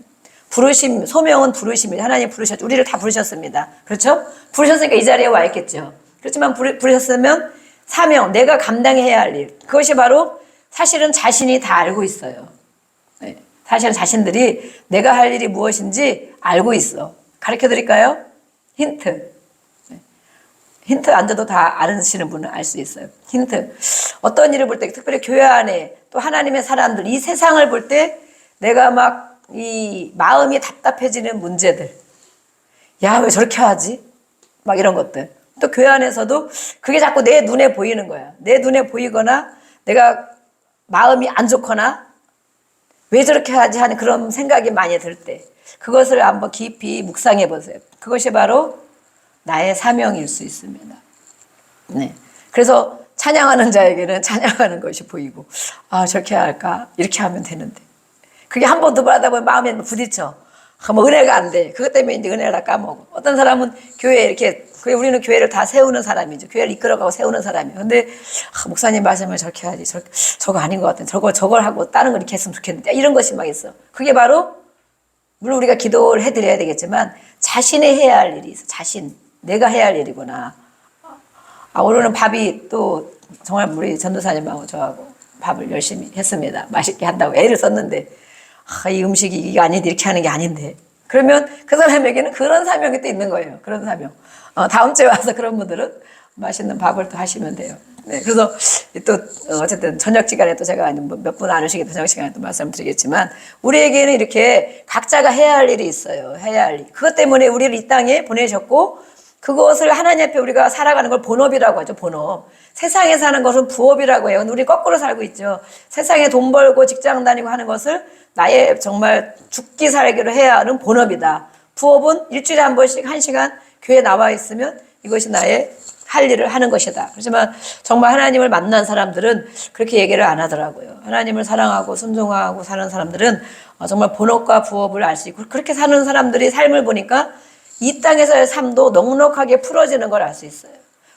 소명은 부르심입니다. 하나님 부르셨죠. 우리를 다 부르셨습니다. 그렇죠? 부르셨으니까 이 자리에 와 있겠죠. 그렇지만 부르셨으면 사명, 내가 감당해야 할 일. 그것이 바로 사실은 자신이 다 알고 있어요. 네. 사실은 자신들이 내가 할 일이 무엇인지 알고 있어. 가르쳐 드릴까요? 힌트. 네. 힌트 안 줘도 다 아시는 분은 알 수 있어요. 힌트. 어떤 일을 볼 때, 특별히 교회 안에 또 하나님의 사람들, 이 세상을 볼 때 내가 막 이 마음이 답답해지는 문제들. 왜 저렇게 하지? 막 이런 것들. 또 교회 안에서도 그게 자꾸 내 눈에 보이는 거야. 내 눈에 보이거나 내가 마음이 안 좋거나 왜 저렇게 하지 하는 그런 생각이 많이 들 때 그것을 한번 깊이 묵상해 보세요. 그것이 바로 나의 사명일 수 있습니다. 네. 그래서 찬양하는 자에게는 찬양하는 것이 보이고 저렇게 할까? 이렇게 하면 되는데 그게 한 번 두 번 하다 보면 마음에 부딪혀. 은혜가 안 돼. 그것 때문에 이제 은혜를 다 까먹어. 어떤 사람은 우리는 교회를 다 세우는 사람이죠. 교회를 이끌어가고 세우는 사람이에요. 근데 목사님 말씀을 저렇게 해야지. 저거 아닌 것 같아. 저걸 하고 다른 걸 이렇게 했으면 좋겠는데. 이런 것이 막 있어. 그게 바로 물론 우리가 기도를 해드려야 되겠지만 자신이 해야 할 일이 있어. 내가 해야 할 일이구나. 오늘은 밥이 또 정말 우리 전도사님하고 저하고 밥을 열심히 했습니다. 맛있게 한다고 애를 썼는데 이 음식이 이게 아닌데 이렇게 하는 게 아닌데 그러면 그 사람에게는 그런 사명이 또 있는 거예요. 그런 사명. 다음 주에 와서 그런 분들은 맛있는 밥을 또 하시면 돼요. 네, 그래서 또 어쨌든 저녁 시간에 또 제가 몇 분 안 오시게 저녁 시간에 또 말씀드리겠지만 우리에게는 이렇게 각자가 해야 할 일이 있어요. 해야 할 일. 그것 때문에 우리를 이 땅에 보내셨고 그것을 하나님 앞에 우리가 살아가는 걸 본업이라고 하죠. 본업. 세상에 사는 것은 부업이라고 해요. 우리 거꾸로 살고 있죠. 세상에 돈 벌고 직장 다니고 하는 것을 나의 정말 죽기 살기로 해야 하는 본업이다. 부업은 일주일에 한 번씩 1시간 교회에 나와 있으면 이것이 나의 할 일을 하는 것이다. 그렇지만 정말 하나님을 만난 사람들은 그렇게 얘기를 안 하더라고요. 하나님을 사랑하고 순종하고 사는 사람들은 정말 본업과 부업을 알 수 있고, 그렇게 사는 사람들이 삶을 보니까 이 땅에서의 삶도 넉넉하게 풀어지는 걸 알 수 있어요.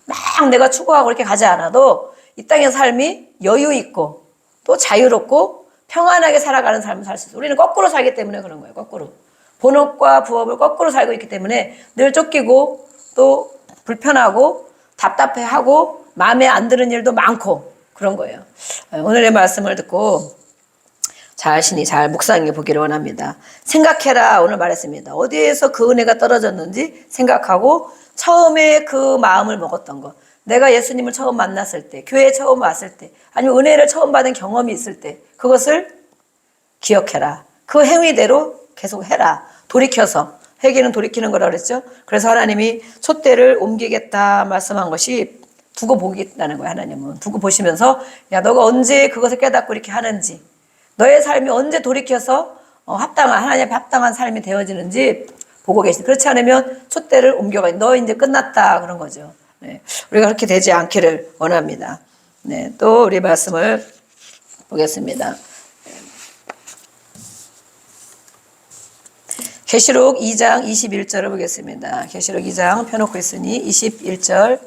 막 내가 추구하고 그렇게 가지 않아도 이 땅의 삶이 여유 있고 또 자유롭고 평안하게 살아가는 삶을 살 수 있어요. 우리는 거꾸로 살기 때문에 그런 거예요. 거꾸로. 본업과 부업을 거꾸로 살고 있기 때문에 늘 쫓기고 또 불편하고 답답해하고 마음에 안 드는 일도 많고 그런 거예요. 오늘의 말씀을 듣고 자신이 잘 묵상해 보기를 원합니다. 생각해라 오늘 말했습니다. 어디에서 그 은혜가 떨어졌는지 생각하고 처음에 그 마음을 먹었던 것, 내가 예수님을 처음 만났을 때, 교회에 처음 왔을 때, 아니면 은혜를 처음 받은 경험이 있을 때 그것을 기억해라. 그 행위대로 계속 해라. 돌이켜서. 회개는 돌이키는 거라고 그랬죠. 그래서 하나님이 촛대를 옮기겠다 말씀한 것이 두고 보겠다는 거예요. 하나님은 두고 보시면서 야 너가 언제 그것을 깨닫고 이렇게 하는지, 너의 삶이 언제 돌이켜서 합당한, 하나님 앞에 합당한 삶이 되어지는지 보고 계시다. 그렇지 않으면 촛대를 옮겨가. 너 이제 끝났다 그런 거죠. 네. 우리가 그렇게 되지 않기를 원합니다. 네. 또 우리 말씀을 보겠습니다. 계시록 2장 21절을 보겠습니다. 계시록 2장 펴놓고 있으니 21절부터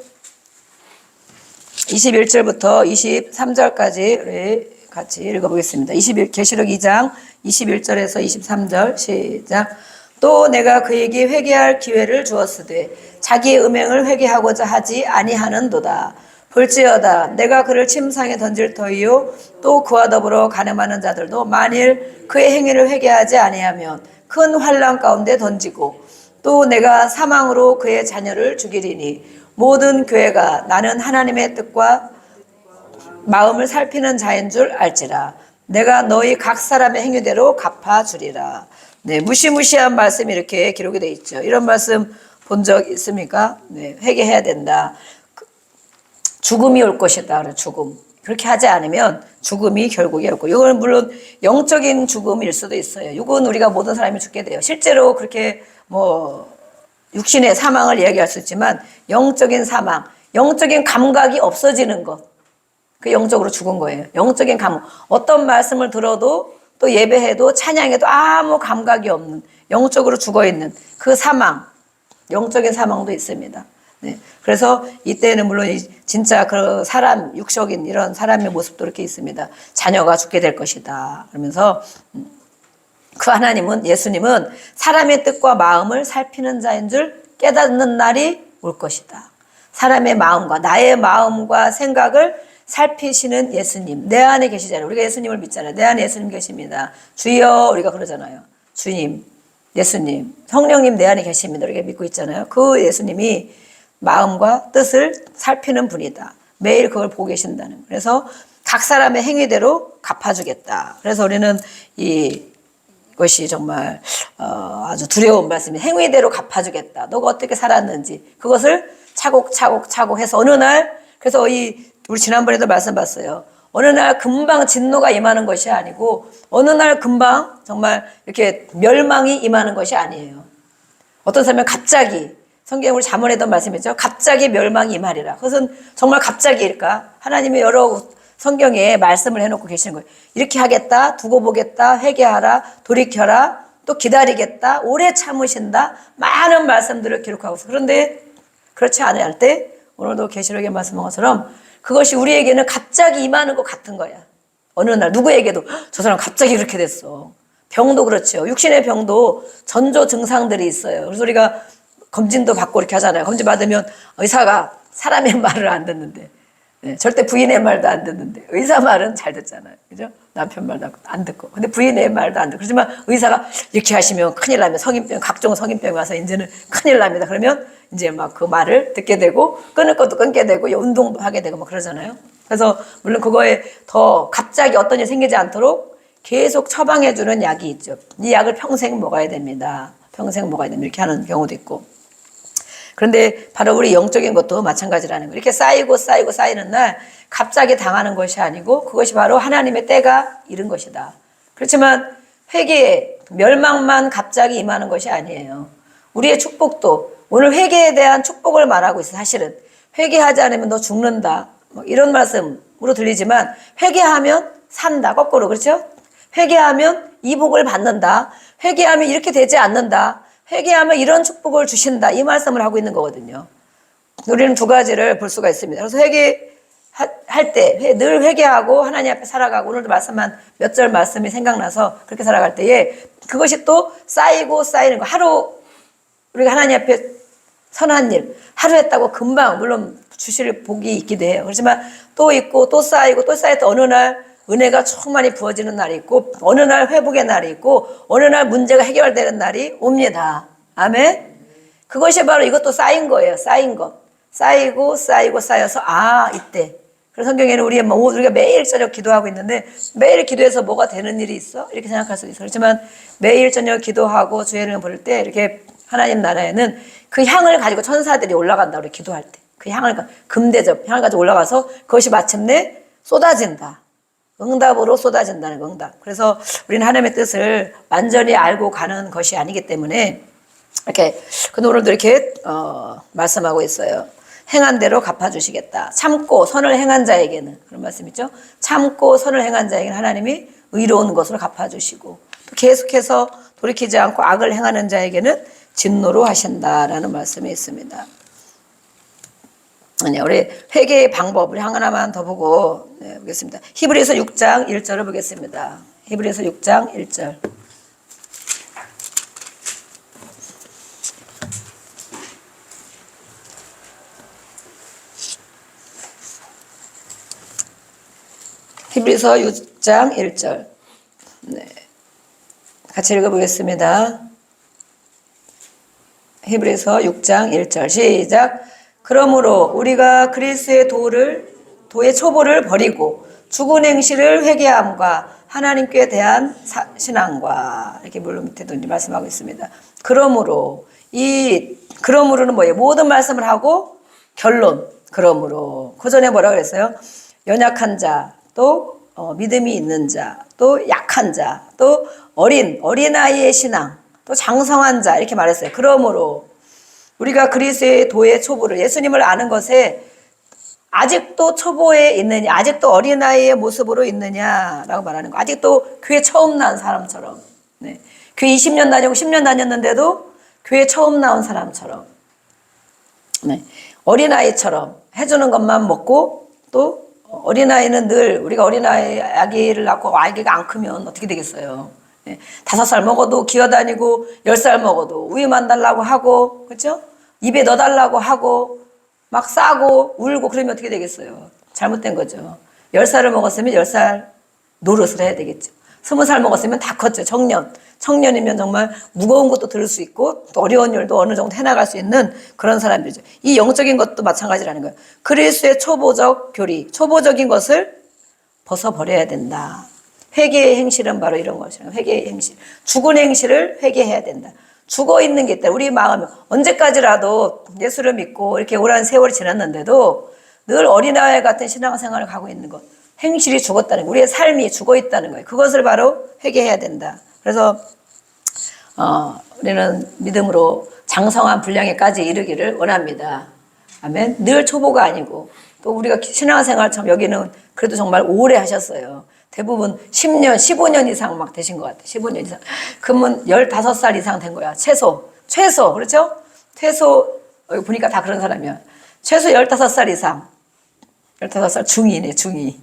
23절까지 우리 같이 읽어보겠습니다. 계시록 2장 21절에서 23절 시작. 또 내가 그에게 회개할 기회를 주었으되 자기의 음행을 회개하고자 하지 아니하는도다. 볼지어다 내가 그를 침상에 던질 터이요 또 그와 더불어 간음하는 자들도 만일 그의 행위를 회개하지 아니하면 큰 환난 가운데 던지고 또 내가 사망으로 그의 자녀를 죽이리니 모든 교회가 나는 하나님의 뜻과 마음을 살피는 자인 줄 알지라. 내가 너희 각 사람의 행위대로 갚아주리라. 네, 무시무시한 말씀이 이렇게 기록이 되어 있죠. 이런 말씀 본 적 있습니까? 네, 회개해야 된다. 죽음이 올 것이다. 그래, 죽음. 그렇게 하지 않으면 죽음이 결국에 없고, 이건 물론 영적인 죽음일 수도 있어요. 이건 우리가 모든 사람이 죽게 돼요. 실제로 그렇게 육신의 사망을 이야기할 수 있지만 영적인 사망, 영적인 감각이 없어지는 것, 그 영적으로 죽은 거예요. 영적인 감각. 어떤 말씀을 들어도 또 예배해도 찬양해도 아무 감각이 없는, 영적으로 죽어있는 그 사망, 영적인 사망도 있습니다. 네. 그래서 이때는 물론 진짜 그 사람, 육적인 이런 사람의 모습도 이렇게 있습니다. 자녀가 죽게 될 것이다. 그러면서 그 하나님은, 예수님은 사람의 뜻과 마음을 살피는 자인 줄 깨닫는 날이 올 것이다. 사람의 마음과 나의 마음과 생각을 살피시는 예수님, 내 안에 계시잖아요. 우리가 예수님을 믿잖아요. 내 안에 예수님 계십니다. 주여 우리가 그러잖아요. 주님, 예수님, 성령님 내 안에 계십니다. 우리가 믿고 있잖아요. 그 예수님이 마음과 뜻을 살피는 분이다. 매일 그걸 보고 계신다는. 그래서 각 사람의 행위대로 갚아주겠다. 그래서 우리는 이것이 정말 아주 두려운 말씀이, 행위대로 갚아주겠다. 너가 어떻게 살았는지 그것을 차곡차곡 해서 어느 날, 그래서 우리 지난번에도 말씀 봤어요. 어느 날 금방 진노가 임하는 것이 아니고 어느 날 금방 정말 이렇게 멸망이 임하는 것이 아니에요. 어떤 사람은 갑자기, 성경 우리 잠언에도 말씀했죠. 갑자기 멸망이 임하리라. 그것은 정말 갑자기일까? 하나님이 여러 성경에 말씀을 해놓고 계시는 거예요. 이렇게 하겠다, 두고 보겠다, 회개하라, 돌이켜라, 또 기다리겠다, 오래 참으신다, 많은 말씀들을 기록하고 있어요. 그런데 그렇지 않을 때 오늘도 계시록에 말씀한 것처럼 그것이 우리에게는 갑자기 임하는 것 같은 거야. 어느 날 누구에게도 저 사람 갑자기 그렇게 됐어. 병도 그렇죠. 육신의 병도 전조 증상들이 있어요. 그래서 우리가 검진도 받고 이렇게 하잖아요. 검진 받으면 의사가 사람의 말을 안 듣는데, 네, 절대 부인의 말도 안 듣는데 의사 말은 잘 듣잖아요. 그죠? 남편 말도 안 듣고. 근데 부인의 말도 안 듣고. 그렇지만 의사가 이렇게 하시면 큰일 나면 성인병, 각종 성인병 와서 이제는 큰일 납니다. 그러면 이제 막 그 말을 듣게 되고 끊을 것도 끊게 되고 운동도 하게 되고 막 그러잖아요. 그래서 물론 그거에 더 갑자기 어떤 일이 생기지 않도록 계속 처방해주는 약이 있죠. 이 약을 평생 먹어야 됩니다. 평생 먹어야 됩니다. 이렇게 하는 경우도 있고. 그런데 바로 우리 영적인 것도 마찬가지라는 거예요. 이렇게 쌓이고 쌓이고 쌓이는 날 갑자기 당하는 것이 아니고 그것이 바로 하나님의 때가 이른 것이다. 그렇지만 회개의 멸망만 갑자기 임하는 것이 아니에요. 우리의 축복도 오늘 회개에 대한 축복을 말하고 있어요. 사실은 회개하지 않으면 너 죽는다. 뭐 이런 말씀으로 들리지만 회개하면 산다. 거꾸로 그렇죠? 회개하면 이 복을 받는다. 회개하면 이렇게 되지 않는다. 회개하면 이런 축복을 주신다. 이 말씀을 하고 있는 거거든요. 우리는 두 가지를 볼 수가 있습니다. 그래서 회개할 때 늘 회개하고 하나님 앞에 살아가고 오늘도 말씀한 몇 절 말씀이 생각나서 그렇게 살아갈 때에 그것이 또 쌓이고 쌓이는 거. 하루 우리가 하나님 앞에 선한 일 하루 했다고 금방 물론 주실 복이 있기도 해요. 그렇지만 또 있고 또 쌓이고 또 쌓일 때 어느 날 은혜가 충만히 부어지는 날이 있고 어느 날 회복의 날이 있고 어느 날 문제가 해결되는 날이 옵니다. 아멘. 그것이 바로 이것도 쌓인 거예요. 쌓인 것. 쌓이고 쌓이고 쌓여서 이때. 그래서 성경에는 우리가 매일 저녁 기도하고 있는데 매일 기도해서 뭐가 되는 일이 있어? 이렇게 생각할 수 있어요. 그렇지만 매일 저녁 기도하고 주의 이름을 부를 때 이렇게 하나님 나라에는 그 향을 가지고 천사들이 올라간다. 우리 기도할 때. 그 향을 금대접 향을 가지고 올라가서 그것이 마침내 쏟아진다. 응답으로 쏟아진다는 응답. 그래서 우리는 하나님의 뜻을 완전히 알고 가는 것이 아니기 때문에 이렇게 근데 오늘도 이렇게 말씀하고 있어요. 행한 대로 갚아주시겠다. 참고 선을 행한 자에게는 그런 말씀 있죠. 참고 선을 행한 자에게는 하나님이 의로운 것으로 갚아주시고 또 계속해서 돌이키지 않고 악을 행하는 자에게는 진노로 하신다라는 말씀이 있습니다. 우리 회개의 방법 우리 하나만 더 보고 보겠습니다. 히브리서 6장 1절을 보겠습니다. 히브리서 6장 1절. 히브리서 6장 1절. 같이 읽어보겠습니다. 히브리서 6장 1절 시작. 그러므로 우리가 그리스도의 도의 초보를 버리고 죽은 행실을 회개함과 하나님께 대한 신앙과 이렇게 물론 밑에도 말씀하고 있습니다. 그러므로는 뭐예요? 모든 말씀을 하고 결론. 그러므로 그 전에 뭐라 그랬어요? 연약한 자, 또 믿음이 있는 자, 또 약한 자, 또 어린아이의 신앙, 또 장성한 자 이렇게 말했어요. 그러므로 우리가 그리스도의 도의 초보를 예수님을 아는 것에 아직도 초보에 있느냐, 아직도 어린아이의 모습으로 있느냐라고 말하는 거. 아직도 교회 처음 나온 사람처럼, 교회 20년 다니고 10년 다녔는데도 교회 처음 나온 사람처럼, 어린아이처럼 해주는 것만 먹고 또 어린아이는 늘 우리가 아기를 낳고 아기가 안 크면 어떻게 되겠어요? 5살 먹어도 기어다니고 10살 먹어도 우유만 달라고 하고 그렇죠? 입에 넣어달라고 하고 막 싸고 울고 그러면 어떻게 되겠어요? 잘못된 거죠. 10살을 먹었으면 10살 노릇을 해야 되겠죠. 20살 먹었으면 다 컸죠. 청년이면 정말 무거운 것도 들을 수 있고 또 어려운 일도 어느 정도 해나갈 수 있는 그런 사람들이죠. 이 영적인 것도 마찬가지라는 거예요. 그리스도의 초보적 교리, 초보적인 것을 벗어버려야 된다. 회개의 행실은 바로 이런 것이에요. 회개의 행실. 죽은 행실을 회개해야 된다. 죽어 있는 게 있다. 우리 마음이 언제까지라도 예수를 믿고 이렇게 오랜 세월이 지났는데도 늘 어린아이 같은 신앙생활을 가고 있는 것. 행실이 죽었다는 거. 우리의 삶이 죽어 있다는 거예요. 그것을 바로 회개해야 된다. 그래서 우리는 믿음으로 장성한 분량에까지 이르기를 원합니다. 아멘. 늘 초보가 아니고 또 우리가 신앙생활처럼 여기는 그래도 정말 오래 하셨어요. 대부분 10년, 15년 이상 막 되신 것 같아요. 15년 이상. 그러면 15살 이상 된 거야. 최소. 그렇죠? 최소, 여기 보니까 다 그런 사람이야. 최소 15살 이상. 15살 중이네, 중이.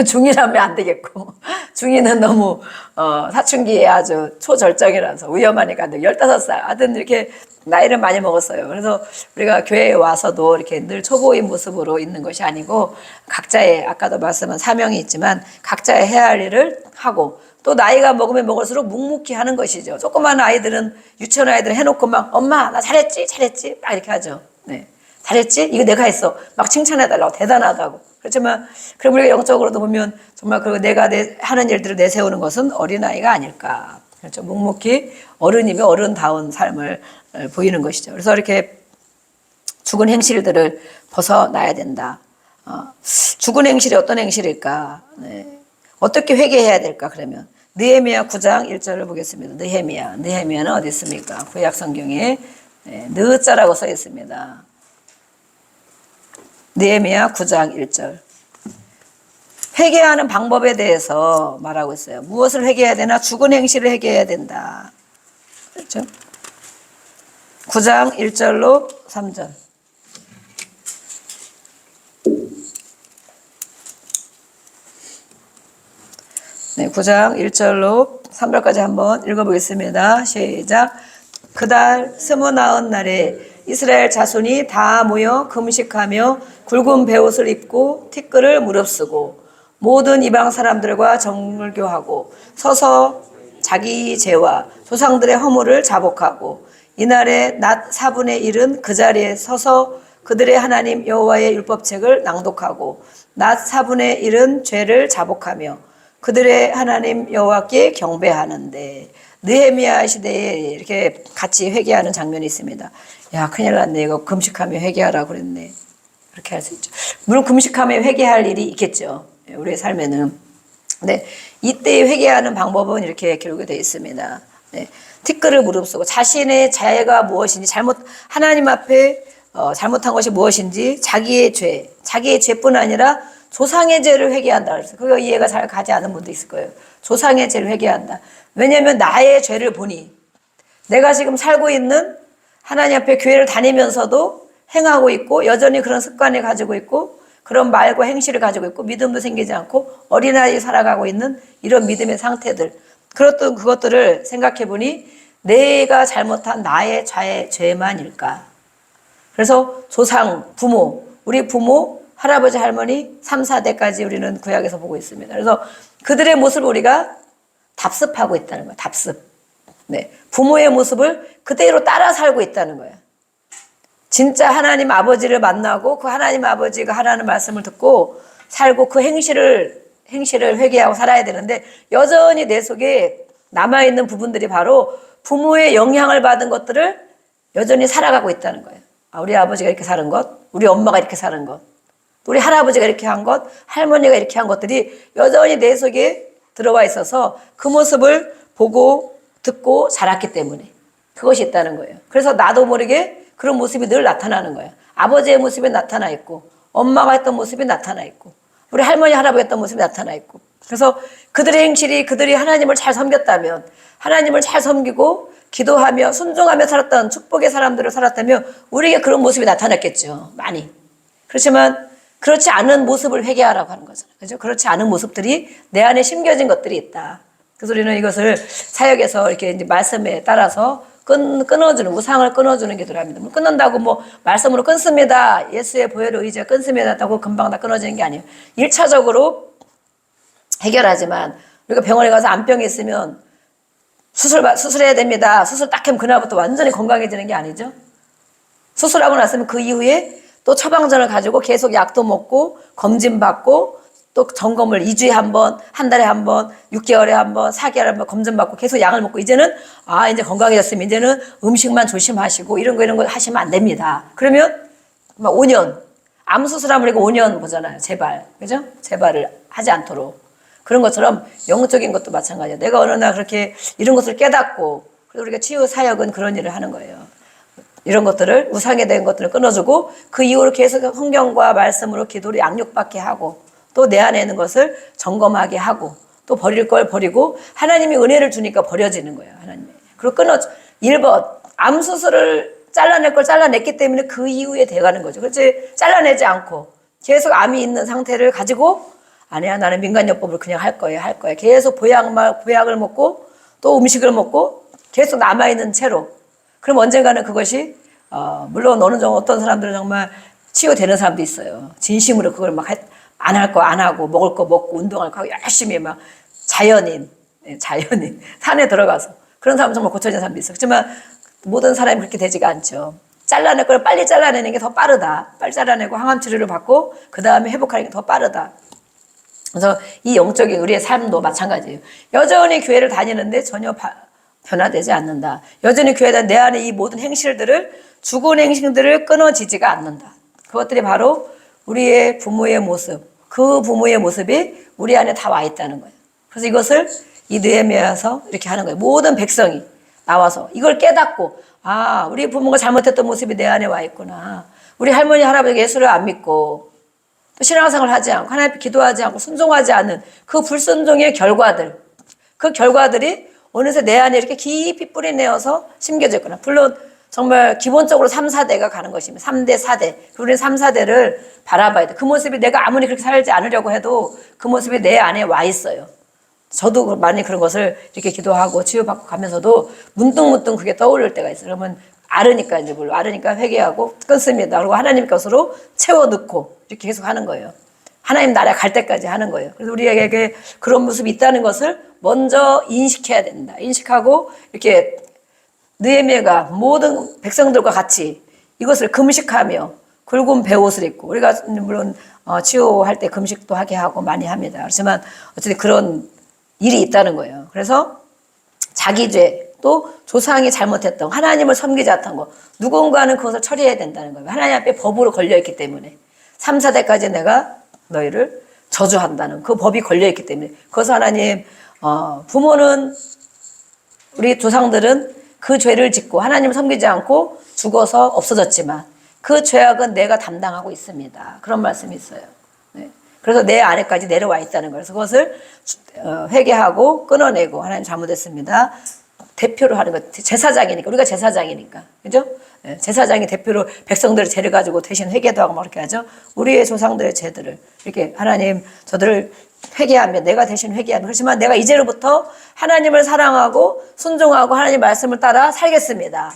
중이라면 안 되겠고. 중이는 너무, 사춘기에 아주 초절정이라서 위험하니까 15살. 하여튼 이렇게 나이를 많이 먹었어요. 그래서 우리가 교회에 와서도 이렇게 늘 초보인 모습으로 있는 것이 아니고 각자의 아까도 말씀한 사명이 있지만 각자의 해야 할 일을 하고 또 나이가 먹으면 먹을수록 묵묵히 하는 것이죠. 조그만 아이들은 유치원 아이들은 해놓고 막 엄마 나 잘했지 막 이렇게 하죠. 네. 잘했지? 이거 내가 했어. 막 칭찬해달라고 대단하다고. 그렇지만 그럼 우리가 영적으로도 보면 정말 그 내가 하는 일들을 내세우는 것은 어린아이가 아닐까. 그렇죠. 묵묵히 어른이며 어른다운 삶을 보이는 것이죠. 그래서 이렇게 죽은 행실들을 벗어나야 된다. 죽은 행실이 어떤 행실일까? 네. 어떻게 회개해야 될까? 그러면 느헤미야 9장 1절을 보겠습니다. 느헤미야는 어디 있습니까? 구약 성경에 느자라고 써 있습니다. 느헤미야 9장 1절. 회개하는 방법에 대해서 말하고 있어요. 무엇을 회개해야 되나? 죽은 행실을 회개해야 된다. 그렇죠? 9장 1절로 3절. 네, 9장 1절로 3절까지 한번 읽어보겠습니다. 시작. 그달 29날에 이스라엘 자손이 다 모여 금식하며 굵은 베옷을 입고 티끌을 무릅쓰고 모든 이방 사람들과 정결교하고 서서 자기 죄와 조상들의 허물을 자복하고 이날에 낮 4분의 1은 그 자리에 서서 그들의 하나님 여호와의 율법책을 낭독하고 낮 4분의 1은 죄를 자복하며 그들의 하나님 여호와께 경배하는데 느헤미야 시대에 이렇게 같이 회개하는 장면이 있습니다. 야, 큰일 났네. 이거 금식하며 회개하라고 그랬네. 그렇게 할 수 있죠. 물론 금식하며 회개할 일이 있겠죠. 우리의 삶에는. 네, 이때 회개하는 방법은 이렇게 기록이 되어 있습니다. 네, 티끌을 무릅쓰고 자신의 죄가 무엇인지 하나님 앞에 잘못한 것이 무엇인지 자기의 죄뿐 아니라 조상의 죄를 회개한다 그랬어요. 그거 이해가 잘 가지 않은 분도 있을 거예요. 조상의 죄를 회개한다. 왜냐하면 나의 죄를 보니 내가 지금 살고 있는 하나님 앞에 교회를 다니면서도 행하고 있고 여전히 그런 습관을 가지고 있고 그런 말과 행실을 가지고 있고 믿음도 생기지 않고 어린아이 살아가고 있는 이런 믿음의 상태들 그렇던 그것들을 생각해 보니 내가 잘못한 나의 죄만일까. 그래서 조상, 부모, 우리 부모 할아버지, 할머니 3, 4대까지 우리는 구약에서 보고 있습니다. 그래서 그들의 모습을 우리가 답습하고 있다는 거예요. 답습. 네. 부모의 모습을 그대로 따라 살고 있다는 거예요. 진짜 하나님 아버지를 만나고 그 하나님 아버지가 하라는 말씀을 듣고 살고 그 행실을 회개하고 살아야 되는데 여전히 내 속에 남아있는 부분들이 바로 부모의 영향을 받은 것들을 여전히 살아가고 있다는 거예요. 우리 아버지가 이렇게 사는 것, 우리 엄마가 이렇게 사는 것, 우리 할아버지가 이렇게 한 것, 할머니가 이렇게 한 것들이 여전히 내 속에 들어와 있어서 그 모습을 보고 듣고 자랐기 때문에 그것이 있다는 거예요. 그래서 나도 모르게 그런 모습이 늘 나타나는 거예요. 아버지의 모습이 나타나 있고 엄마가 했던 모습이 나타나 있고 우리 할머니, 할아버지 했던 모습이 나타나 있고 그래서 그들의 행실이 그들이 하나님을 잘 섬겼다면 하나님을 잘 섬기고 기도하며 순종하며 살았던 축복의 사람들을 살았다면 우리에게 그런 모습이 나타났겠죠. 많이. 그렇지만 그렇지 않은 모습을 회개하라고 하는 거잖아요. 그죠? 그렇지 않은 모습들이 내 안에 심겨진 것들이 있다. 그래서 우리는 이것을 사역에서 이렇게 이제 말씀에 따라서 끊어주는, 우상을 끊어주는 게 들어갑니다. 끊는다고 말씀으로 끊습니다. 예수의 보혈로 의지가 끊습니다. 했다고 금방 다 끊어지는 게 아니에요. 1차적으로 해결하지만 우리가 병원에 가서 암병이 있으면 수술해야 됩니다. 수술 딱 하면 그날부터 완전히 건강해지는 게 아니죠. 수술하고 났으면 그 이후에 또 처방전을 가지고 계속 약도 먹고 검진받고 또 점검을 2주에 한 번, 한 달에 한 번, 6개월에 한 번, 4개월에 한 번 검진받고 계속 약을 먹고 이제는 이제 건강해졌으면 이제는 음식만 조심하시고 이런 거 하시면 안 됩니다. 그러면 5년 암 수술하면 우리가 5년 보잖아요. 재발. 그죠? 재발을 하지 않도록. 그런 것처럼 영적인 것도 마찬가지예요. 내가 어느 날 그렇게 이런 것을 깨닫고 그래서 우리가 치유 사역은 그런 일을 하는 거예요. 이런 것들을 우상에 대한 것들을 끊어주고 그 이후로 계속 성경과 말씀으로 기도를 양육받게 하고 또 내 안에 있는 것을 점검하게 하고 또 버릴 걸 버리고 하나님이 은혜를 주니까 버려지는 거예요. 하나님이. 그리고 1번 암 수술을 잘라낼 걸 잘라냈기 때문에 그 이후에 돼가는 거죠. 그렇지 잘라내지 않고 계속 암이 있는 상태를 가지고 아니야 나는 민간요법을 그냥 할 거예요. 계속 보약을 먹고 또 음식을 먹고 계속 남아있는 채로 그럼 언젠가는 그것이 물론 어느 정도 어떤 사람들은 정말 치유되는 사람도 있어요. 진심으로 그걸 막 안 할 거 안 하고 먹을 거 먹고 운동할 거 하고 열심히 막 자연인 산에 들어가서 그런 사람은 정말 고쳐지는 사람도 있어요. 그렇지만 모든 사람이 그렇게 되지가 않죠. 잘라낼 걸 빨리 잘라내는 게 더 빠르다. 빨리 잘라내고 항암 치료를 받고 그 다음에 회복하는 게 더 빠르다. 그래서 이 영적인 우리의 삶도 마찬가지예요. 여전히 교회를 다니는데 전혀 변화되지 않는다. 여전히 교회에 대한 내 안에 이 모든 행실들을 죽은 행신들을 끊어지지가 않는다. 그것들이 바로 우리의 부모의 모습, 그 부모의 모습이 우리 안에 다 와 있다는 거예요. 그래서 이것을 이 느헤미야서 이렇게 하는 거예요. 모든 백성이 나와서 이걸 깨닫고, 아, 우리 부모가 잘못했던 모습이 내 안에 와 있구나. 우리 할머니 할아버지가 예수를 안 믿고 또 신앙생활을 하지 않고 하나님 앞에 기도하지 않고 순종하지 않는 그 불순종의 결과들, 그 결과들이 어느새 내 안에 이렇게 깊이 뿌리내어서 심겨져 있구나. 물론 정말 기본적으로 3, 4대가 가는 것입니다. 3대, 4대. 우리는 3, 4대를 바라봐야 돼. 그 모습이 내가 아무리 그렇게 살지 않으려고 해도 그 모습이 내 안에 와 있어요. 저도 많이 그런 것을 이렇게 기도하고 치유받고 가면서도 문득문득 그게 떠오를 때가 있어요. 그러면 알으니까 이제 물론 알으니까 회개하고 끊습니다. 그리고 하나님 것으로 채워 넣고 이렇게 계속 하는 거예요. 하나님 나라 갈 때까지 하는 거예요. 그래서 우리에게 그런 모습이 있다는 것을 먼저 인식해야 된다. 인식하고 이렇게 느헤미야가 모든 백성들과 같이 이것을 금식하며 굵은 베옷을 입고, 우리가 물론 치유할 때 금식도 하게 하고 많이 합니다. 그렇지만 어쨌든 그런 일이 있다는 거예요. 그래서 자기 죄, 또 조상이 잘못했던 하나님을 섬기지 않던 거, 누군가는 그것을 처리해야 된다는 거예요. 하나님 앞에 법으로 걸려있기 때문에 3, 4대까지 내가 너희를 저주한다는 그 법이 걸려있기 때문에, 그래서 하나님 부모는, 우리 조상들은 그 죄를 짓고 하나님을 섬기지 않고 죽어서 없어졌지만 그 죄악은 내가 담당하고 있습니다. 그런 말씀이 있어요. 네. 그래서 내 안에까지 내려와 있다는 거예요. 그래서 그것을 회개하고 끊어내고, 하나님 잘못했습니다. 대표로 하는 것, 제사장이니까, 우리가 제사장이니까, 그죠? 네. 제사장이 대표로 백성들의 죄를 가지고 대신 회개도 하고 막 이렇게 하죠. 우리의 조상들의 죄들을 이렇게 하나님 저들을 회개하며, 내가 대신 회개하며, 그렇지만 내가 이제로부터 하나님을 사랑하고 순종하고 하나님 말씀을 따라 살겠습니다.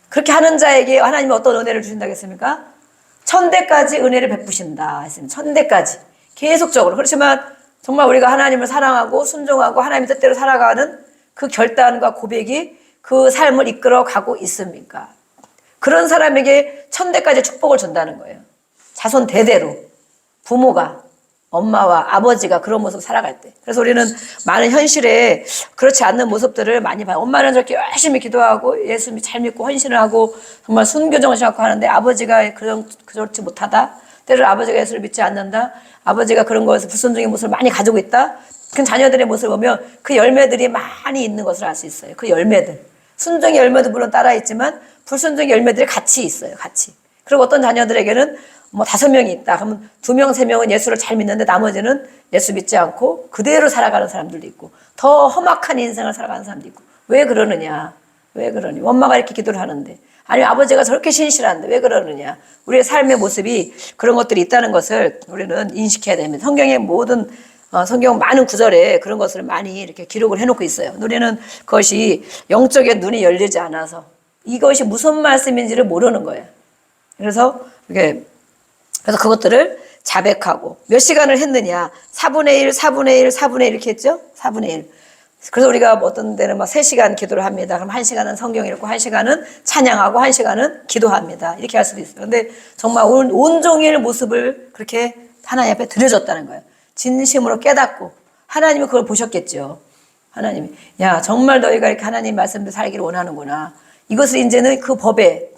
그렇게 하는 자에게 하나님이 어떤 은혜를 주신다고 했습니까? 1000대까지 은혜를 베푸신다 했습니다. 1000대까지 계속적으로. 그렇지만 정말 우리가 하나님을 사랑하고 순종하고 하나님의 뜻대로 살아가는 그 결단과 고백이 그 삶을 이끌어 가고 있습니까? 그런 사람에게 1000대까지 축복을 준다는 거예요. 자손 대대로 부모가, 엄마와 아버지가 그런 모습을 살아갈 때. 그래서 우리는 많은 현실에 그렇지 않는 모습들을 많이 봐요. 엄마는 저렇게 열심히 기도하고 예수 잘 믿고 헌신을 하고 정말 순교정신하고 하는데 아버지가 그렇지 못하다. 때로 아버지가 예수를 믿지 않는다. 아버지가 그런 것에서 불순종의 모습을 많이 가지고 있다. 그 자녀들의 모습을 보면 그 열매들이 많이 있는 것을 알 수 있어요. 그 열매들. 순종의 열매도 물론 따라 있지만 불순종의 열매들이 같이 있어요. 같이. 그리고 어떤 자녀들에게는 5명이 있다. 그러면 2명, 3명은 예수를 잘 믿는데 나머지는 예수 믿지 않고 그대로 살아가는 사람들도 있고, 더 험악한 인생을 살아가는 사람도 있고. 왜 그러느냐? 왜 그러니? 엄마가 이렇게 기도를 하는데, 아니면 아버지가 저렇게 신실한데 왜 그러느냐? 우리의 삶의 모습이 그런 것들이 있다는 것을 우리는 인식해야 됩니다. 성경의 모든 성경 많은 구절에 그런 것을 많이 이렇게 기록을 해놓고 있어요. 우리는 그것이 영적인 눈이 열리지 않아서 이것이 무슨 말씀인지를 모르는 거예요. 그래서 그것들을 자백하고, 몇 시간을 했느냐? 4분의 1, 4분의 1, 4분의 1 이렇게 했죠? 4분의 1. 그래서 우리가 어떤 데는 3시간 기도를 합니다. 그럼 1시간은 성경 읽고 1시간은 찬양하고 1시간은 기도합니다. 이렇게 할 수도 있어요. 근데 정말 온종일 모습을 그렇게 하나님 앞에 드려줬다는 거예요. 진심으로 깨닫고, 하나님은 그걸 보셨겠죠. 하나님이, 야, 정말 너희가 이렇게 하나님 말씀대로 살기를 원하는구나. 이것을 이제는 그 법에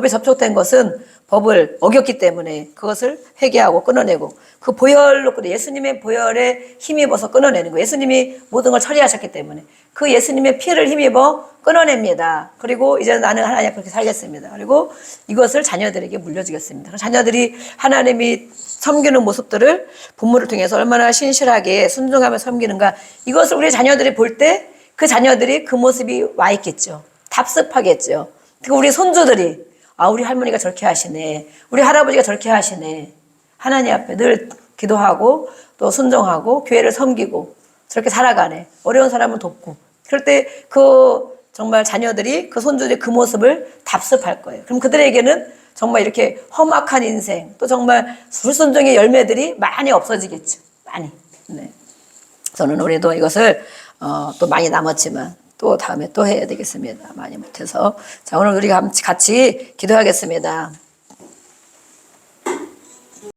접촉된 것은 법을 어겼기 때문에 그것을 회개하고 끊어내고, 그 보혈로, 예수님의 보혈에 힘입어서 끊어내는 거예요. 예수님이 모든 걸 처리하셨기 때문에 그 예수님의 피를 힘입어 끊어냅니다. 그리고 이제는 나는 하나님 앞에 그렇게 살겠습니다. 그리고 이것을 자녀들에게 물려주겠습니다. 자녀들이 하나님이 섬기는 모습들을 부모를 통해서 얼마나 신실하게 순종하며 섬기는가, 이것을 우리 자녀들이 볼 때 그 자녀들이 그 모습이 와 있겠죠. 답습하겠죠. 그리고 우리 손주들이, 아, 우리 할머니가 저렇게 하시네. 우리 할아버지가 저렇게 하시네. 하나님 앞에 늘 기도하고 또 순종하고 교회를 섬기고 저렇게 살아가네. 어려운 사람을 돕고. 그럴 때 정말 자녀들이, 그 손주들이 그 모습을 답습할 거예요. 그럼 그들에게는 정말 이렇게 험악한 인생, 또 정말 불순종의 열매들이 많이 없어지겠죠. 많이. 네. 저는 우리도 이것을 또 많이 남았지만 또 다음에 또 해야 되겠습니다. 많이 못해서. 자, 오늘 우리가 같이 기도하겠습니다.